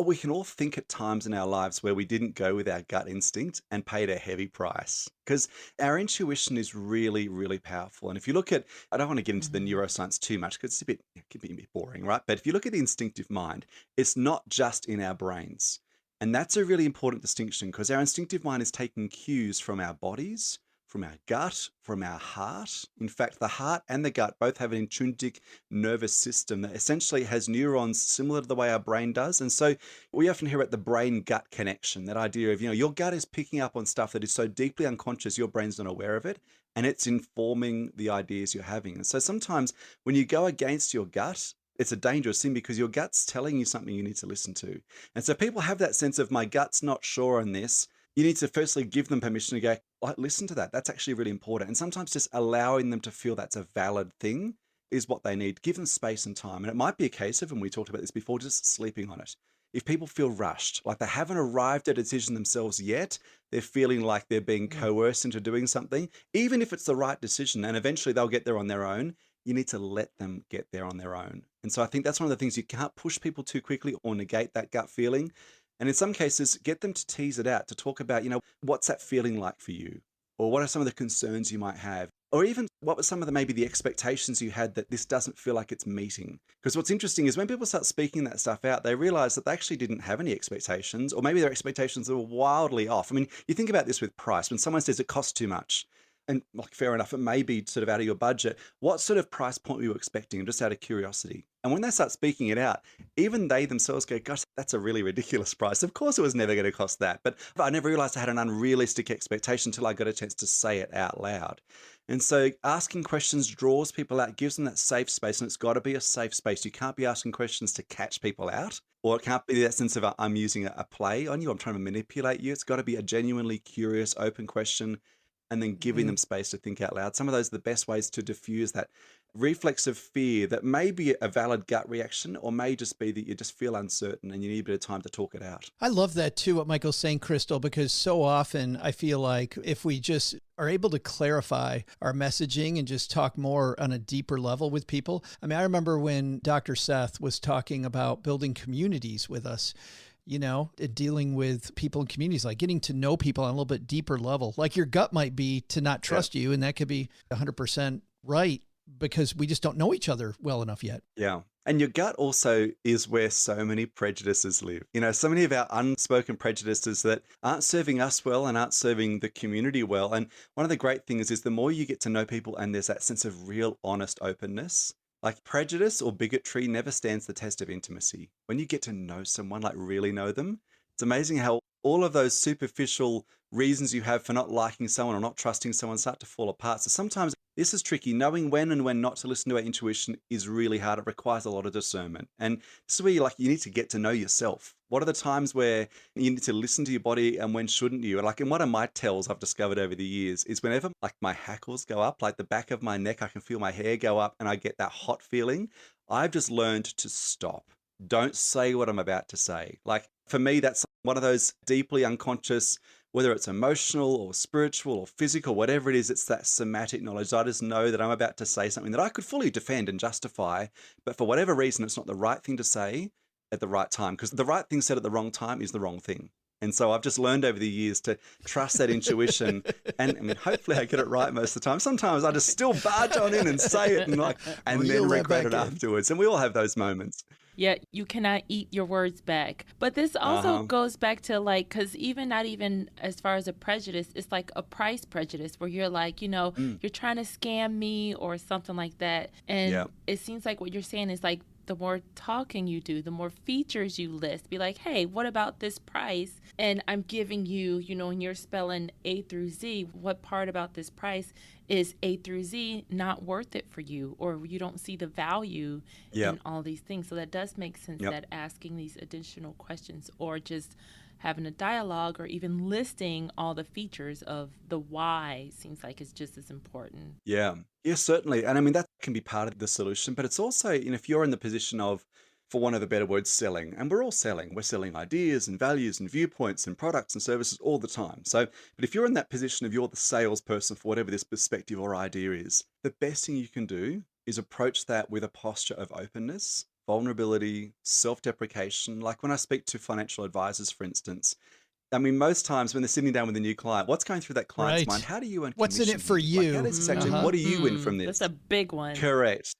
Speaker 9: we can all think at times in our lives where we didn't go with our gut instinct and paid a heavy price, because our intuition is really, really powerful. And if you look at, I don't want to get into the neuroscience too much because it can be a bit boring, right? But if you look at the instinctive mind, it's not just in our brains. And that's a really important distinction, because our instinctive mind is taking cues from our bodies, from our gut, from our heart. In fact, the heart and the gut both have an intrinsic nervous system that essentially has neurons similar to the way our brain does. And so we often hear about the brain-gut connection, that idea of, your gut is picking up on stuff that is so deeply unconscious, your brain's not aware of it, and it's informing the ideas you're having. And so sometimes when you go against your gut, it's a dangerous thing, because your gut's telling you something you need to listen to. And so people have that sense of, my gut's not sure on this. You need to firstly give them permission to go, listen to that. That's actually really important. And sometimes just allowing them to feel that's a valid thing is what they need. Give them space and time. And it might be a case of, and we talked about this before, just sleeping on it. If people feel rushed, like they haven't arrived at a decision themselves yet, they're feeling like they're being coerced into doing something, even if it's the right decision, and eventually they'll get there on their own, you need to let them get there on their own. And so I think that's one of the things, you can't push people too quickly or negate that gut feeling. And in some cases, get them to tease it out, to talk about, what's that feeling like for you? Or what are some of the concerns you might have? Or even what were some of maybe the expectations you had that this doesn't feel like it's meeting? Because what's interesting is when people start speaking that stuff out, they realize that they actually didn't have any expectations, or maybe their expectations were wildly off. I mean, you think about this with price. When someone says it costs too much, and fair enough, it may be sort of out of your budget. What sort of price point were you expecting, just out of curiosity? And when they start speaking it out, even they themselves go, gosh, that's a really ridiculous price. Of course it was never going to cost that. But I never realized I had an unrealistic expectation until I got a chance to say it out loud. And so asking questions draws people out, gives them that safe space, and it's got to be a safe space. You can't be asking questions to catch people out, or it can't be that sense of I'm using a play on you, I'm trying to manipulate you. It's got to be a genuinely curious, open question, and then giving them space to think out loud. Some of those are the best ways to diffuse that reflex of fear that may be a valid gut reaction, or may just be that you just feel uncertain and you need a bit of time to talk it out.
Speaker 8: I love that too, what Michael's saying, Crystal, because so often I feel like if we just are able to clarify our messaging and just talk more on a deeper level with people. I mean, I remember when Dr. Seth was talking about building communities with us, dealing with people in communities, like getting to know people on a little bit deeper level. Like your gut might be to not trust you, and that could be 100% right, because we just don't know each other well enough yet.
Speaker 9: Yeah. And your gut also is where so many prejudices live. So many of our unspoken prejudices that aren't serving us well and aren't serving the community well. And one of the great things is the more you get to know people and there's that sense of real honest openness, like prejudice or bigotry never stands the test of intimacy. When you get to know someone, like really know them, it's amazing how all of those superficial reasons you have for not liking someone or not trusting someone start to fall apart. So sometimes this is tricky. Knowing when and when not to listen to our intuition is really hard. It requires a lot of discernment. And this is where you need to get to know yourself. What are the times where you need to listen to your body and when shouldn't you? And one of my tells I've discovered over the years is whenever my hackles go up, like the back of my neck, I can feel my hair go up and I get that hot feeling. I've just learned to stop. Don't say what I'm about to say. For me, that's one of those deeply unconscious, whether it's emotional or spiritual or physical, whatever it is, it's that somatic knowledge. I just know that I'm about to say something that I could fully defend and justify, but for whatever reason, it's not the right thing to say at the right time, because the right thing said at the wrong time is the wrong thing. And so I've just learned over the years to trust that intuition. And hopefully I get it right most of the time. Sometimes I just still barge on in and say it and then regret it afterwards. And we all have those moments.
Speaker 5: Yeah, you cannot eat your words back. But this also goes back to because not even as far as a prejudice, it's like a price prejudice where you're you're trying to scam me or something like that. And it seems like what you're saying is the more talking you do, the more features you list. Be like, hey, what about this price? And I'm giving you, and you're spelling A through Z, what part about this price is A through Z not worth it for you? Or you don't see the value in all these things. So that does make sense that asking these additional questions or just having a dialogue or even listing all the features of the why seems like it's just as important.
Speaker 9: Yeah, certainly. And that can be part of the solution, but it's also, if you're in the position of, for want of a better word, selling, and we're all selling. We're selling ideas and values and viewpoints and products and services all the time. So, but if you're in that position of you're the salesperson for whatever this perspective or idea is, the best thing you can do is approach that with a posture of openness, vulnerability, self-deprecation. Like when I speak to financial advisors, for instance, most times when they're sitting down with a new client, what's going through that client's mind? How do you earn
Speaker 8: What's in it for you?
Speaker 9: How does this actually, what do you win from this?
Speaker 5: That's a big one.
Speaker 9: Correct.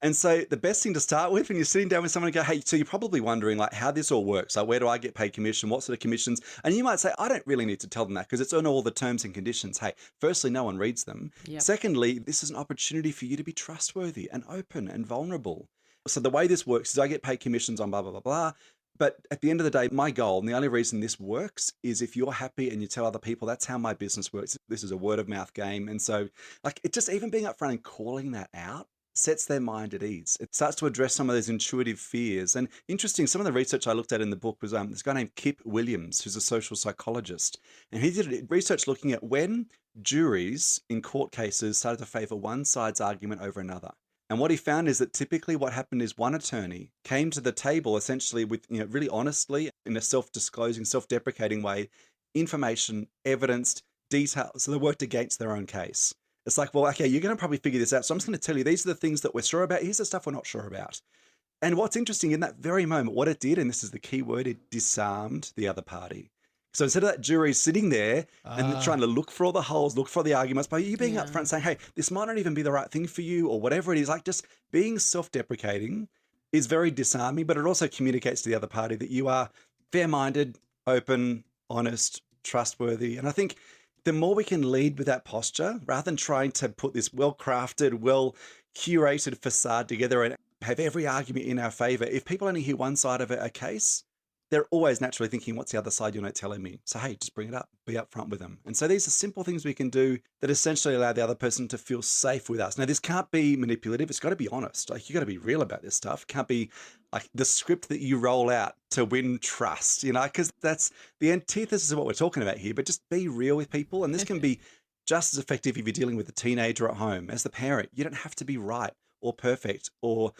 Speaker 9: And so the best thing to start with when you're sitting down with someone and go, hey, so you're probably wondering how this all works. Where do I get paid commission? What sort of commissions? And you might say, I don't really need to tell them that because it's on all the terms and conditions. Hey, firstly, no one reads them. Yep. Secondly, this is an opportunity for you to be trustworthy and open and vulnerable. So the way this works is I get paid commissions on blah, blah, blah, blah. But at the end of the day, my goal, and the only reason this works is if you're happy and you tell other people, that's how my business works. This is a word of mouth game. And so it just even being upfront and calling that out sets their mind at ease. It starts to address some of those intuitive fears. And interesting, some of the research I looked at in the book was this guy named Kip Williams, who's a social psychologist. And he did research looking at when juries in court cases started to favor one side's argument over another. And what he found is that typically what happened is one attorney came to the table essentially with, really honestly, in a self-disclosing, self-deprecating way, information, evidence, detail. So they worked against their own case. It's like, well, okay, you're going to probably figure this out. So I'm just going to tell you, these are the things that we're sure about. Here's the stuff we're not sure about. And what's interesting in that very moment, what it did, and this is the key word, it disarmed the other party. So instead of that jury sitting there and trying to look for all the holes, look for the arguments, by you being upfront saying, hey, this might not even be the right thing for you or whatever it is, just being self-deprecating is very disarming, but it also communicates to the other party that you are fair-minded, open, honest, trustworthy. And I think the more we can lead with that posture, rather than trying to put this well-crafted, well-curated facade together and have every argument in our favor, if people only hear one side of a case, they're always naturally thinking, what's the other side you're not telling me? So, hey, just bring it up, be upfront with them. And so these are simple things we can do that essentially allow the other person to feel safe with us. Now, this can't be manipulative. It's got to be honest. You got to be real about this stuff. It can't be the script that you roll out to win trust, because that's the antithesis of what we're talking about here. But just be real with people. And this can be just as effective if you're dealing with a teenager at home. As the parent, you don't have to be right or perfect or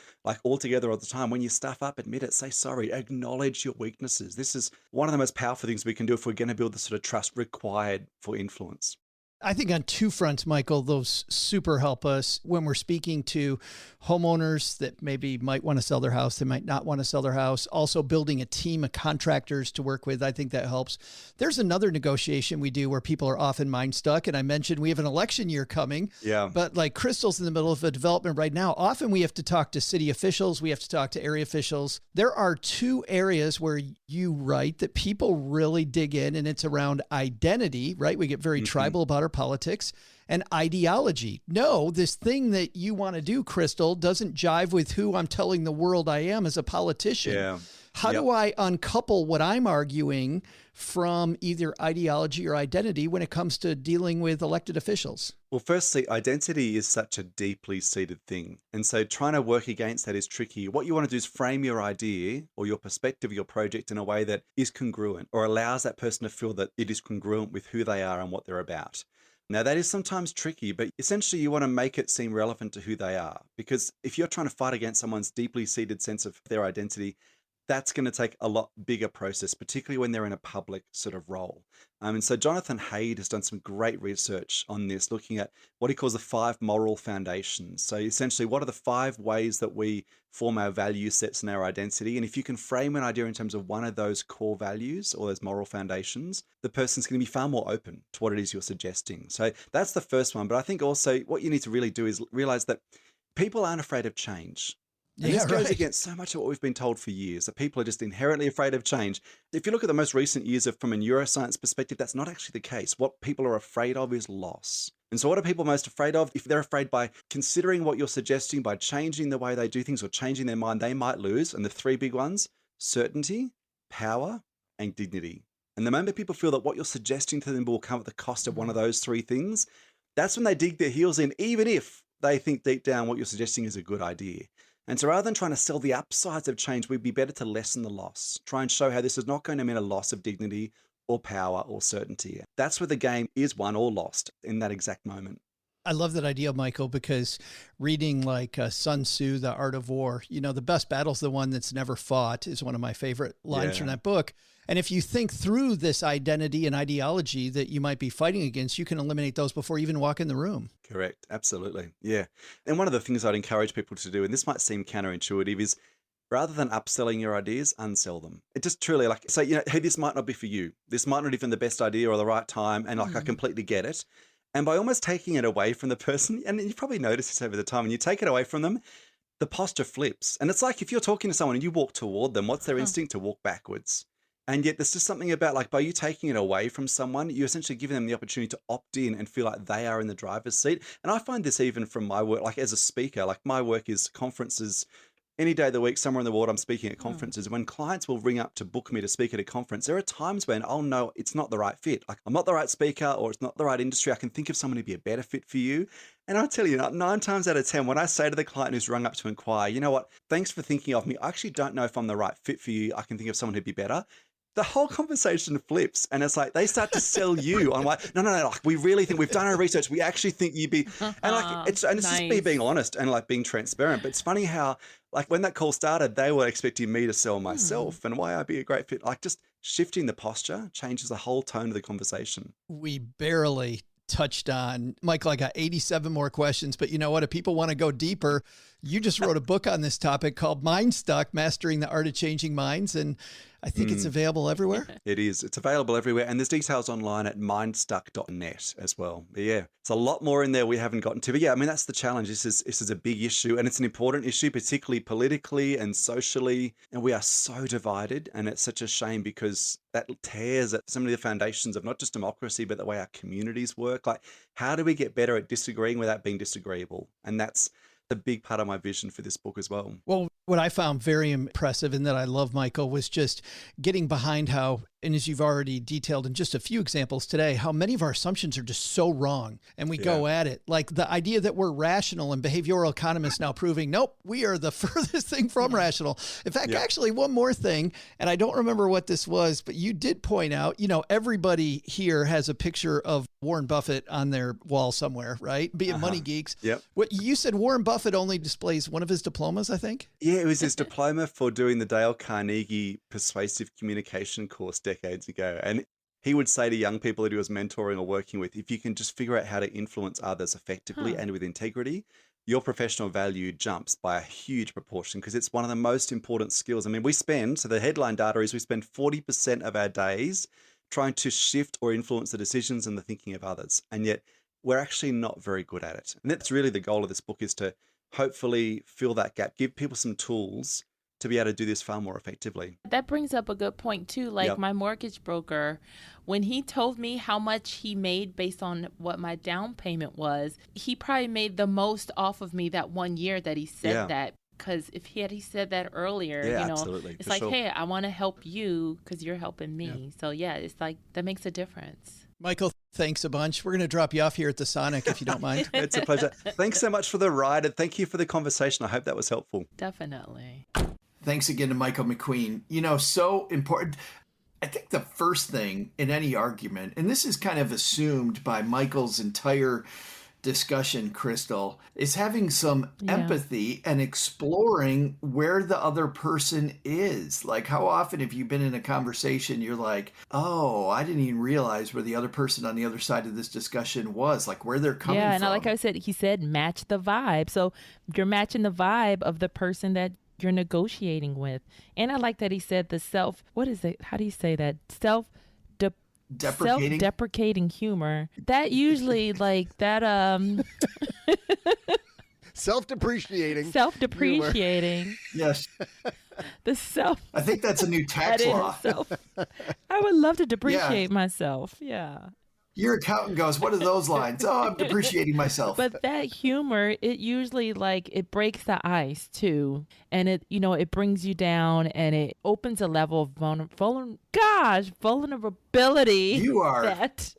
Speaker 9: all together all the time. When you stuff up, admit it, say sorry, acknowledge your weaknesses. This is one of the most powerful things we can do if we're going to build the sort of trust required for influence.
Speaker 8: I think on two fronts, Michael, those super help us when we're speaking to homeowners that maybe might want to sell their house. They might not want to sell their house. Also building a team of contractors to work with. I think that helps. There's another negotiation we do where people are often mind stuck. And I mentioned we have an election year coming.
Speaker 9: Yeah.
Speaker 8: But Crystal's in the middle of a development right now. Often we have to talk to city officials. We have to talk to area officials. There are two areas where you write that people really dig in, and it's around identity, right? We get very tribal about our politics, and ideology. No, this thing that you want to do, Crystal, doesn't jive with who I'm telling the world I am as a politician.
Speaker 9: Yeah.
Speaker 8: How do I uncouple what I'm arguing from either ideology or identity when it comes to dealing with elected officials?
Speaker 9: Well, firstly, identity is such a deeply seated thing. And so trying to work against that is tricky. What you want to do is frame your idea or your perspective of your project in a way that is congruent or allows that person to feel that it is congruent with who they are and what they're about. Now, that is sometimes tricky, but essentially you want to make it seem relevant to who they are. Because if you're trying to fight against someone's deeply seated sense of their identity, that's going to take a lot bigger process, particularly when they're in a public sort of role. And so Jonathan Haidt has done some great research on this, looking at what he calls the 5 moral foundations. So essentially, what are the 5 ways that we form our value sets and our identity? And if you can frame an idea in terms of one of those core values or those moral foundations, the person's going to be far more open to what it is you're suggesting. So that's the first one. But I think also what you need to really do is realize that people aren't afraid of change. And this goes against so much of what we've been told for years, that people are just inherently afraid of change. If you look at the most recent years from a neuroscience perspective, that's not actually the case. What people are afraid of is loss. And so what are people most afraid of? If they're afraid by considering what you're suggesting, by changing the way they do things or changing their mind, they might lose. And the 3 big ones, certainty, power, and dignity. And the moment people feel that what you're suggesting to them will come at the cost of one of those 3 things, that's when they dig their heels in, even if they think deep down what you're suggesting is a good idea. And so rather than trying to sell the upsides of change, we'd be better to lessen the loss, try and show how this is not going to mean a loss of dignity or power or certainty. That's where the game is won or lost in that exact moment.
Speaker 8: I love that idea, Michael, because reading like Sun Tzu, The Art of War, the best battle's the one that's never fought is one of my favorite lines from that book. And if you think through this identity and ideology that you might be fighting against, you can eliminate those before you even walk in the room.
Speaker 9: Correct. Absolutely. Yeah. And one of the things I'd encourage people to do, and this might seem counterintuitive, is rather than upselling your ideas, unsell them. It just truly say, hey, this might not be for you. This might not even the best idea or the right time. And I completely get it. And by almost taking it away from the person, and you've probably noticed this over the time, when you take it away from them, the posture flips. And it's like if you're talking to someone and you walk toward them, what's their instinct? To walk backwards. And yet there's just something about by you taking it away from someone, you essentially give them the opportunity to opt in and feel like they are in the driver's seat. And I find this even from my work, as a speaker, my work is conferences. Any day of the week, somewhere in the world, I'm speaking at conferences. When clients will ring up to book me to speak at a conference, there are times when I'll know it's not the right fit. I'm not the right speaker or it's not the right industry. I can think of someone who'd be a better fit for you. And I'll tell you, 9 times out of 10, when I say to the client who's rung up to inquire, you know what, thanks for thinking of me. I actually don't know if I'm the right fit for you. I can think of someone who'd be better. The whole conversation flips and it's they start to sell you. I'm like, no, we really think we've done our research. We actually think you'd be, and it's just me being honest and being transparent. But it's funny how when that call started, they were expecting me to sell myself and why I'd be a great fit. Just shifting the posture changes the whole tone of the conversation.
Speaker 8: We barely touched on, Michael, I got 87 more questions, but you know what? If people want to go deeper, you just wrote a book on this topic called Unstuck, Mastering the Art of Changing Minds. And I think it's available everywhere. It
Speaker 9: is. It's available everywhere. And there's details online at mindstuck.net as well. But yeah, it's a lot more in there we haven't gotten to. But yeah, that's the challenge. This is a big issue and it's an important issue, particularly politically and socially. And we are so divided. And it's such a shame because that tears at some of the foundations of not just democracy, but the way our communities work. How do we get better at disagreeing without being disagreeable? And that's a big part of my vision for this book as well.
Speaker 8: Well, what I found very impressive and that I love, Michael, was just getting behind how, and as you've already detailed in just a few examples today, how many of our assumptions are just so wrong and we go at it. The idea that we're rational and behavioral economists now proving, nope, we are the furthest thing from rational. In fact, actually one more thing, and I don't remember what this was, but you did point out, everybody here has a picture of Warren Buffett on their wall somewhere, right? Being money geeks.
Speaker 9: Yep.
Speaker 8: What you said, Warren Buffett only displays one of his diplomas, I think?
Speaker 9: Yeah, it was his diploma for doing the Dale Carnegie Persuasive Communication course decades ago. And he would say to young people that he was mentoring or working with, if you can just figure out how to influence others effectively and with integrity, your professional value jumps by a huge proportion because it's one of the most important skills. So the headline data is we spend 40% of our days trying to shift or influence the decisions and the thinking of others. And yet we're actually not very good at it. And that's really the goal of this book, is to hopefully fill that gap, give people some tools to be able to do this far more effectively.
Speaker 5: That brings up a good point too. My mortgage broker, when he told me how much he made based on what my down payment was, he probably made the most off of me that one year that he said that. Because if he said that earlier,
Speaker 9: Yeah,
Speaker 5: you know,
Speaker 9: absolutely,
Speaker 5: it's
Speaker 9: for
Speaker 5: like,
Speaker 9: sure.
Speaker 5: hey, I want to help you because you're helping me. So yeah, it's like that makes a difference.
Speaker 8: Michael, thanks a bunch. We're going to drop you off here at the Sonic if you don't mind.
Speaker 9: It's a pleasure. Thanks so much for the ride, and thank you for the conversation. I hope that was helpful.
Speaker 5: Definitely.
Speaker 6: Thanks again to Michael McQueen. You know, so important. I think the first thing in any argument, and this is kind of assumed by Michael's entire discussion, Crystal, is having some empathy and exploring where the other person is. Like, how often have you been in a conversation, you're like, oh, I didn't even realize where the other person on the other side of this discussion was, like where they're coming
Speaker 5: Yeah,
Speaker 6: from.
Speaker 5: and like I said, he said match the vibe. So you're matching the vibe of the person that you're negotiating with. And I like that he said what is it? How do you say that? Self-deprecating humor. That usually like that
Speaker 4: Self-depreciating.
Speaker 5: self-depreciating.
Speaker 6: Yes. I think that's a new tax law.
Speaker 5: I would love to depreciate myself. Yeah.
Speaker 6: Your accountant goes, what are those lines? Oh, I'm depreciating myself.
Speaker 5: But that humor, it usually like it breaks the ice too. And it, you know, it brings you down and it opens a level of vulnerability.
Speaker 6: You are
Speaker 5: that's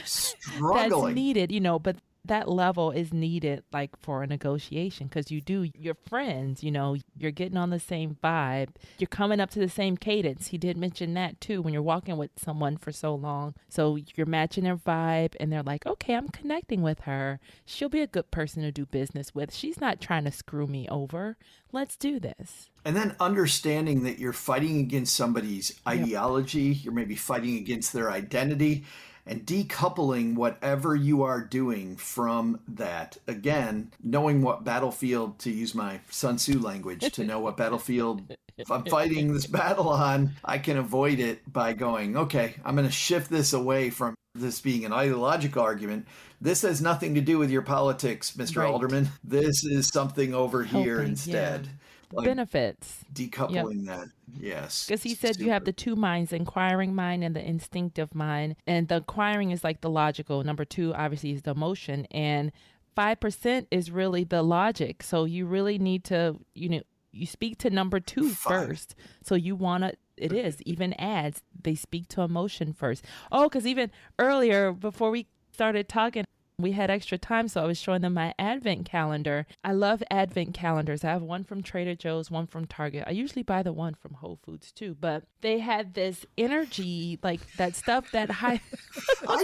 Speaker 6: struggling.
Speaker 5: needed, you know, but that level is needed like for a negotiation because you're friends, you know, you're getting on the same vibe. You're coming up to the same cadence. He did mention that too when you're walking with someone for so long. So you're matching their vibe and they're like, okay, I'm connecting with her. She'll be a good person to do business with. She's not trying to screw me over. Let's do this.
Speaker 6: And then understanding that you're fighting against somebody's ideology, you're maybe fighting against their identity, and decoupling whatever you are doing from that. Again, knowing what battlefield, to use my Sun Tzu language, to know what battlefield, if I'm fighting this battle on, I can avoid it by going, okay, I'm going to shift this away from this being an ideological argument. This has nothing to do with your politics, Mr. Alderman. This is something over here instead.
Speaker 5: Yeah.
Speaker 6: Like
Speaker 5: benefits.
Speaker 6: Decoupling that. Yes.
Speaker 5: Because he said you have the two minds, the inquiring mind and the instinctive mind. And the inquiring is like the logical. Number 2, obviously, is the emotion. And 5% is really the logic. So you really need to, you know, you speak to number 2 first. So you want to, it is, even ads, they speak to emotion first. Oh, because even earlier, before we started talking, we had extra time, so I was showing them my advent calendar. I love advent calendars. I have one from Trader Joe's, one from Target. I usually buy the one from Whole Foods too, but they had this energy, like that stuff that I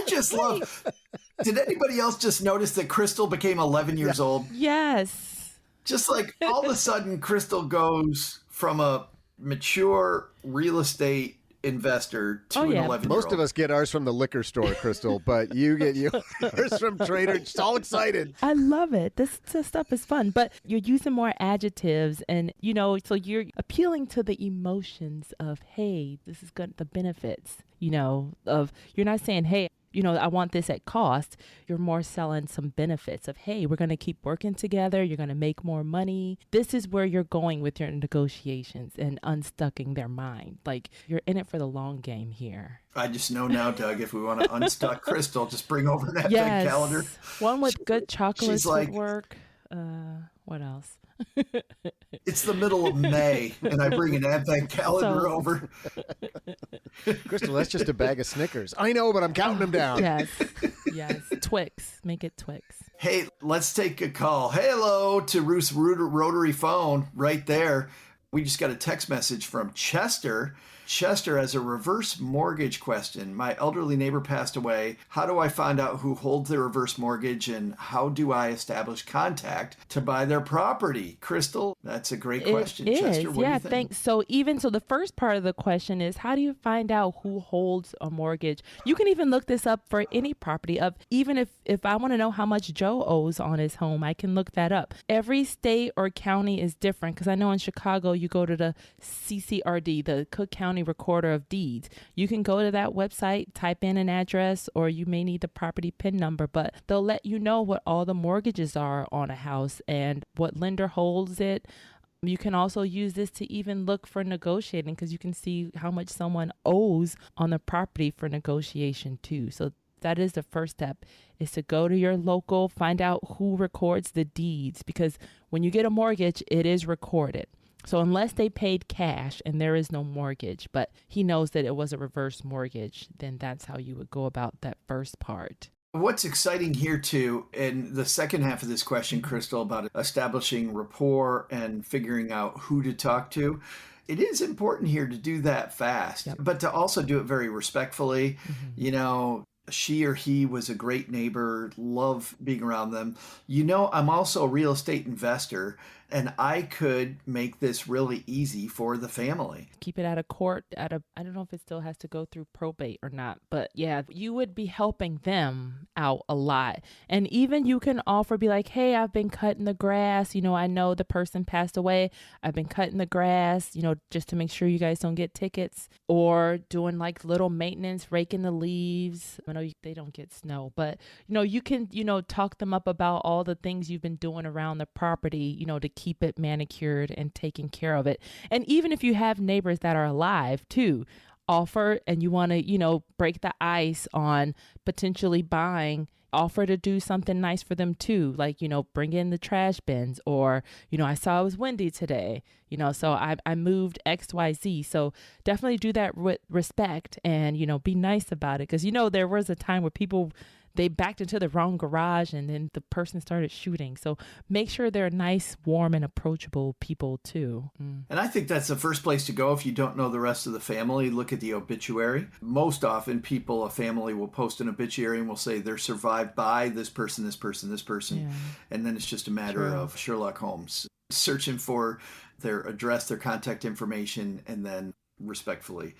Speaker 6: just love. Did anybody else just notice that Crystal became 11 years old?
Speaker 5: Yes.
Speaker 6: Just like all of a sudden, Crystal goes from a mature real estate investor to an 11-year-old.
Speaker 4: Most of us get ours from the liquor store, Crystal, but you get yours from Trader. Just all excited.
Speaker 5: I love it. This stuff is fun, but you're using more adjectives and, you know, so you're appealing to the emotions of, hey, this is good, the benefits, you know, of, you're not saying, hey, you know, I want this at cost. You're more selling some benefits of, hey, we're going to keep working together. You're going to make more money. This is where you're going with your negotiations and unstucking their mind. Like you're in it for the long game here.
Speaker 6: I just know now, Doug, if we want to unstuck Crystal, just bring over an advent calendar.
Speaker 5: One with good chocolates
Speaker 6: like,
Speaker 5: would work. What else?
Speaker 6: It's the middle of May, and I bring an advent calendar over.
Speaker 4: Crystal, that's just a bag of Snickers. I know, but I'm counting them down.
Speaker 5: Yes. Twix. Make it Twix.
Speaker 6: Hey, let's take a call. Hello to Ruth's rotary phone right there. We just got a text message from Chester. Chester has a reverse mortgage question. My elderly neighbor passed away. How do I find out who holds the reverse mortgage and how do I establish contact to buy their property? Crystal, that's a great question. Chester, what do you think?
Speaker 5: Thanks. So the first part of the question is, how do you find out who holds a mortgage? You can even look this up for any property. Even if I want to know how much Joe owes on his home, I can look that up. Every state or county is different because I know in Chicago, you go to the CCRD, the Cook County Recorder of Deeds. You can go to that website, type in an address, or you may need the property PIN number, but they'll let you know what all the mortgages are on a house and what lender holds it. You can also use this to even look for negotiating because you can see how much someone owes on the property for negotiation too. So that is the first step, is to go to your local, find out who records the deeds, because when you get a mortgage, it is recorded. So unless they paid cash and there is no mortgage, but he knows that it was a reverse mortgage, then that's how you would go about that first part.
Speaker 6: What's exciting here too, in the second half of this question, Crystal, about establishing rapport and figuring out who to talk to, it is important here to do that fast, but to also do it very respectfully. You know, she or he was a great neighbor, love being around them. You know, I'm also a real estate investor, and I could make this really easy for the family.
Speaker 5: Keep it out of court, I don't know if it still has to go through probate or not, but yeah, you would be helping them out a lot. And even you can offer, be like, hey, I've been cutting the grass. You know, I know the person passed away. I've been cutting the grass, you know, just to make sure you guys don't get tickets, or doing like little maintenance, raking the leaves. I know they don't get snow, but you know, you can, you know, talk them up about all the things you've been doing around the property, you know, to keep it manicured and taking care of it. And even if you have neighbors that are alive too, offer, and you want to, you know, break the ice on potentially buying, offer to do something nice for them too. Like, you know, bring in the trash bins, or, you know, I saw it was windy today, you know, so I moved XYZ. So definitely do that with respect and, you know, be nice about it. Cause you know, there was a time where they backed into the wrong garage and then the person started shooting. So make sure they're nice, warm, and approachable people too.
Speaker 6: And I think that's the first place to go if you don't know the rest of the family. Look at the obituary. Most often a family will post an obituary and will say they're survived by this person, this person, this person. Yeah. And then it's just a matter of Sherlock Holmes searching for their address, their contact information, and then respectfully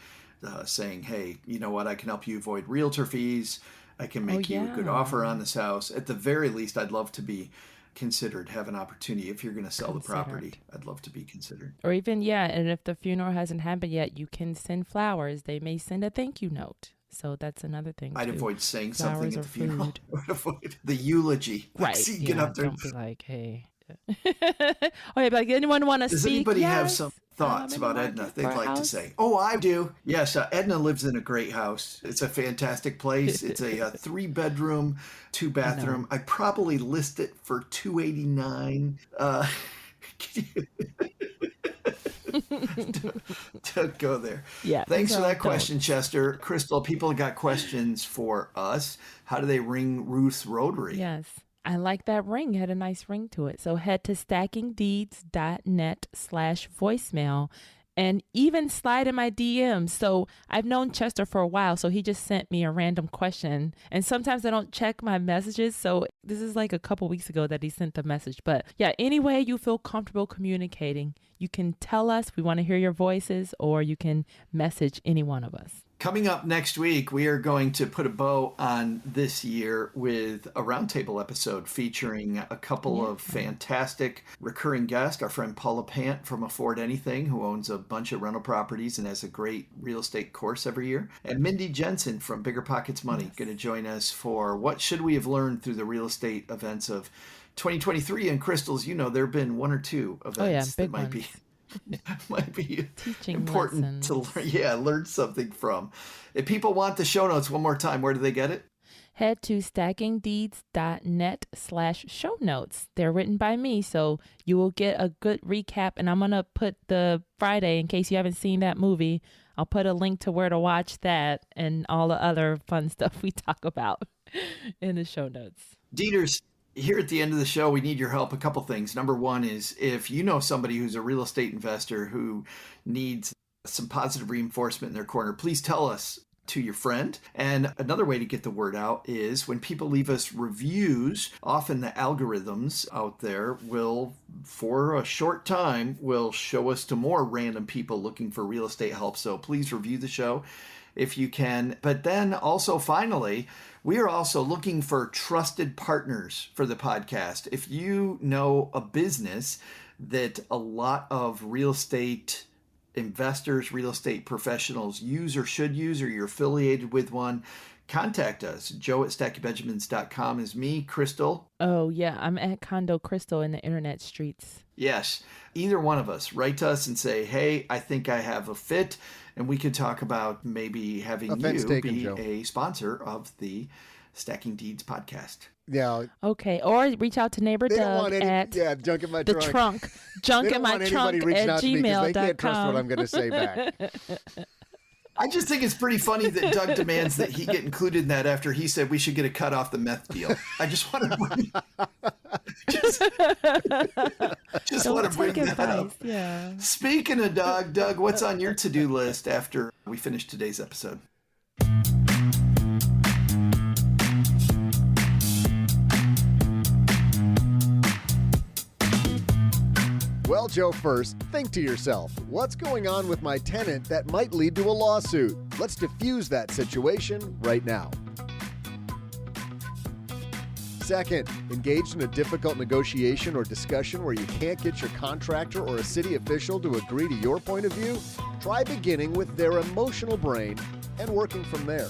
Speaker 6: saying, hey, you know what, I can help you avoid realtor fees. I can make you a good offer on this house. At the very least, I'd love to be considered, have an opportunity. If you're going to sell the property, I'd love to be considered.
Speaker 5: Or even, and if the funeral hasn't happened yet, you can send flowers. They may send a thank you note. So that's another thing.
Speaker 6: I'd avoid saying something at the funeral. I'd avoid the eulogy.
Speaker 5: Right.
Speaker 6: So you get up there.
Speaker 5: Don't be like, hey. Like, anyone want to speak?
Speaker 6: Does anybody have some thoughts about Edna they'd like to say? Oh, I do. Yes, Edna lives in a great house. It's a fantastic place. It's a 3-bedroom, 2-bathroom. I probably list it for $289. Don't go there. Yeah. Thanks for that question, Chester. Crystal, people got questions for us. How do they ring Ruth's Rotary?
Speaker 5: Yes. I like that ring. It had a nice ring to it. So head to stackingdeeds.net/voicemail and even slide in my DMs. So I've known Chester for a while, so he just sent me a random question. And sometimes I don't check my messages. So this is like a couple weeks ago that he sent the message. But yeah, any way you feel comfortable communicating, you can tell us. We want to hear your voices, or you can message any one of us.
Speaker 6: Coming up next week, we are going to put a bow on this year with a roundtable episode featuring a couple of fantastic recurring guests. Our friend Paula Pant from Afford Anything, who owns a bunch of rental properties and has a great real estate course every year. And Mindy Jensen from Bigger Pockets Money, going to join us for what should we have learned through the real estate events of 2023. And Crystals, you know, there have been one or two events that might be teaching important lessons to learn something from. If people want the show notes one more time, where do they get it?
Speaker 5: Head to stackingdeeds.net/show notes. They're written by me, so you will get a good recap. And I'm going to put the Friday, in case you haven't seen that movie, I'll put a link to where to watch that and all the other fun stuff we talk about in the show notes.
Speaker 6: Dieters, here at the end of the show, we need your help. A couple things. Number one is, if you know somebody who's a real estate investor who needs some positive reinforcement in their corner, please tell us to your friend. And another way to get the word out is when people leave us reviews, often the algorithms out there will, for a short time, will show us to more random people looking for real estate help. So please review the show if you can. But then also, finally, we are also looking for trusted partners for the podcast. If you know a business that a lot of real estate investors, real estate professionals use or should use, or you're affiliated with one, contact us. Joe@stackingbenjamins.com is me. Crystal?
Speaker 5: Oh, yeah. I'm at Condo Crystal in the internet streets.
Speaker 6: Yes. Either one of us. Write to us and say, hey, I think I have a fit. And we could talk about maybe having you be a sponsor of the Stacking Deeds podcast.
Speaker 4: Yeah.
Speaker 5: Okay, or reach out to neighbor
Speaker 4: They don't
Speaker 5: Doug
Speaker 4: want any,
Speaker 5: at
Speaker 4: junk in my
Speaker 5: the
Speaker 4: trunk.
Speaker 5: trunk, junk
Speaker 4: They
Speaker 5: in
Speaker 4: don't
Speaker 5: my
Speaker 4: want
Speaker 5: trunk
Speaker 4: anybody reaching
Speaker 5: at
Speaker 4: out to me because they can't trust what
Speaker 5: gmail.com.
Speaker 4: I'm going to say back.
Speaker 6: I just think it's pretty funny that Doug demands that he get included in that after he said we should get a cut off the meth deal. I just want to bring, just want to bring
Speaker 5: Take
Speaker 6: that up.
Speaker 5: advice, yeah.
Speaker 6: Speaking of Doug, what's on your to-do list after we finish today's episode?
Speaker 4: Well, Joe, first, think to yourself, what's going on with my tenant that might lead to a lawsuit? Let's diffuse that situation right now. Second, engaged in a difficult negotiation or discussion where you can't get your contractor or a city official to agree to your point of view? Try beginning with their emotional brain and working from there.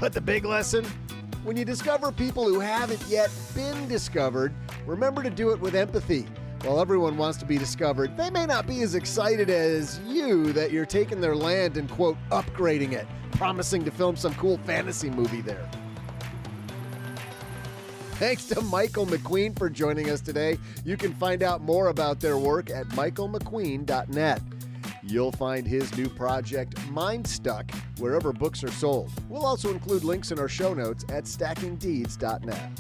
Speaker 4: But the big lesson? When you discover people who haven't yet been discovered, remember to do it with empathy. While everyone wants to be discovered, they may not be as excited as you that you're taking their land and, quote, upgrading it, promising to film some cool fantasy movie there. Thanks to Michael McQueen for joining us today. You can find out more about their work at michaelmcqueen.net. You'll find his new project, Unstuck, wherever books are sold. We'll also include links in our show notes at stackingdeeds.net.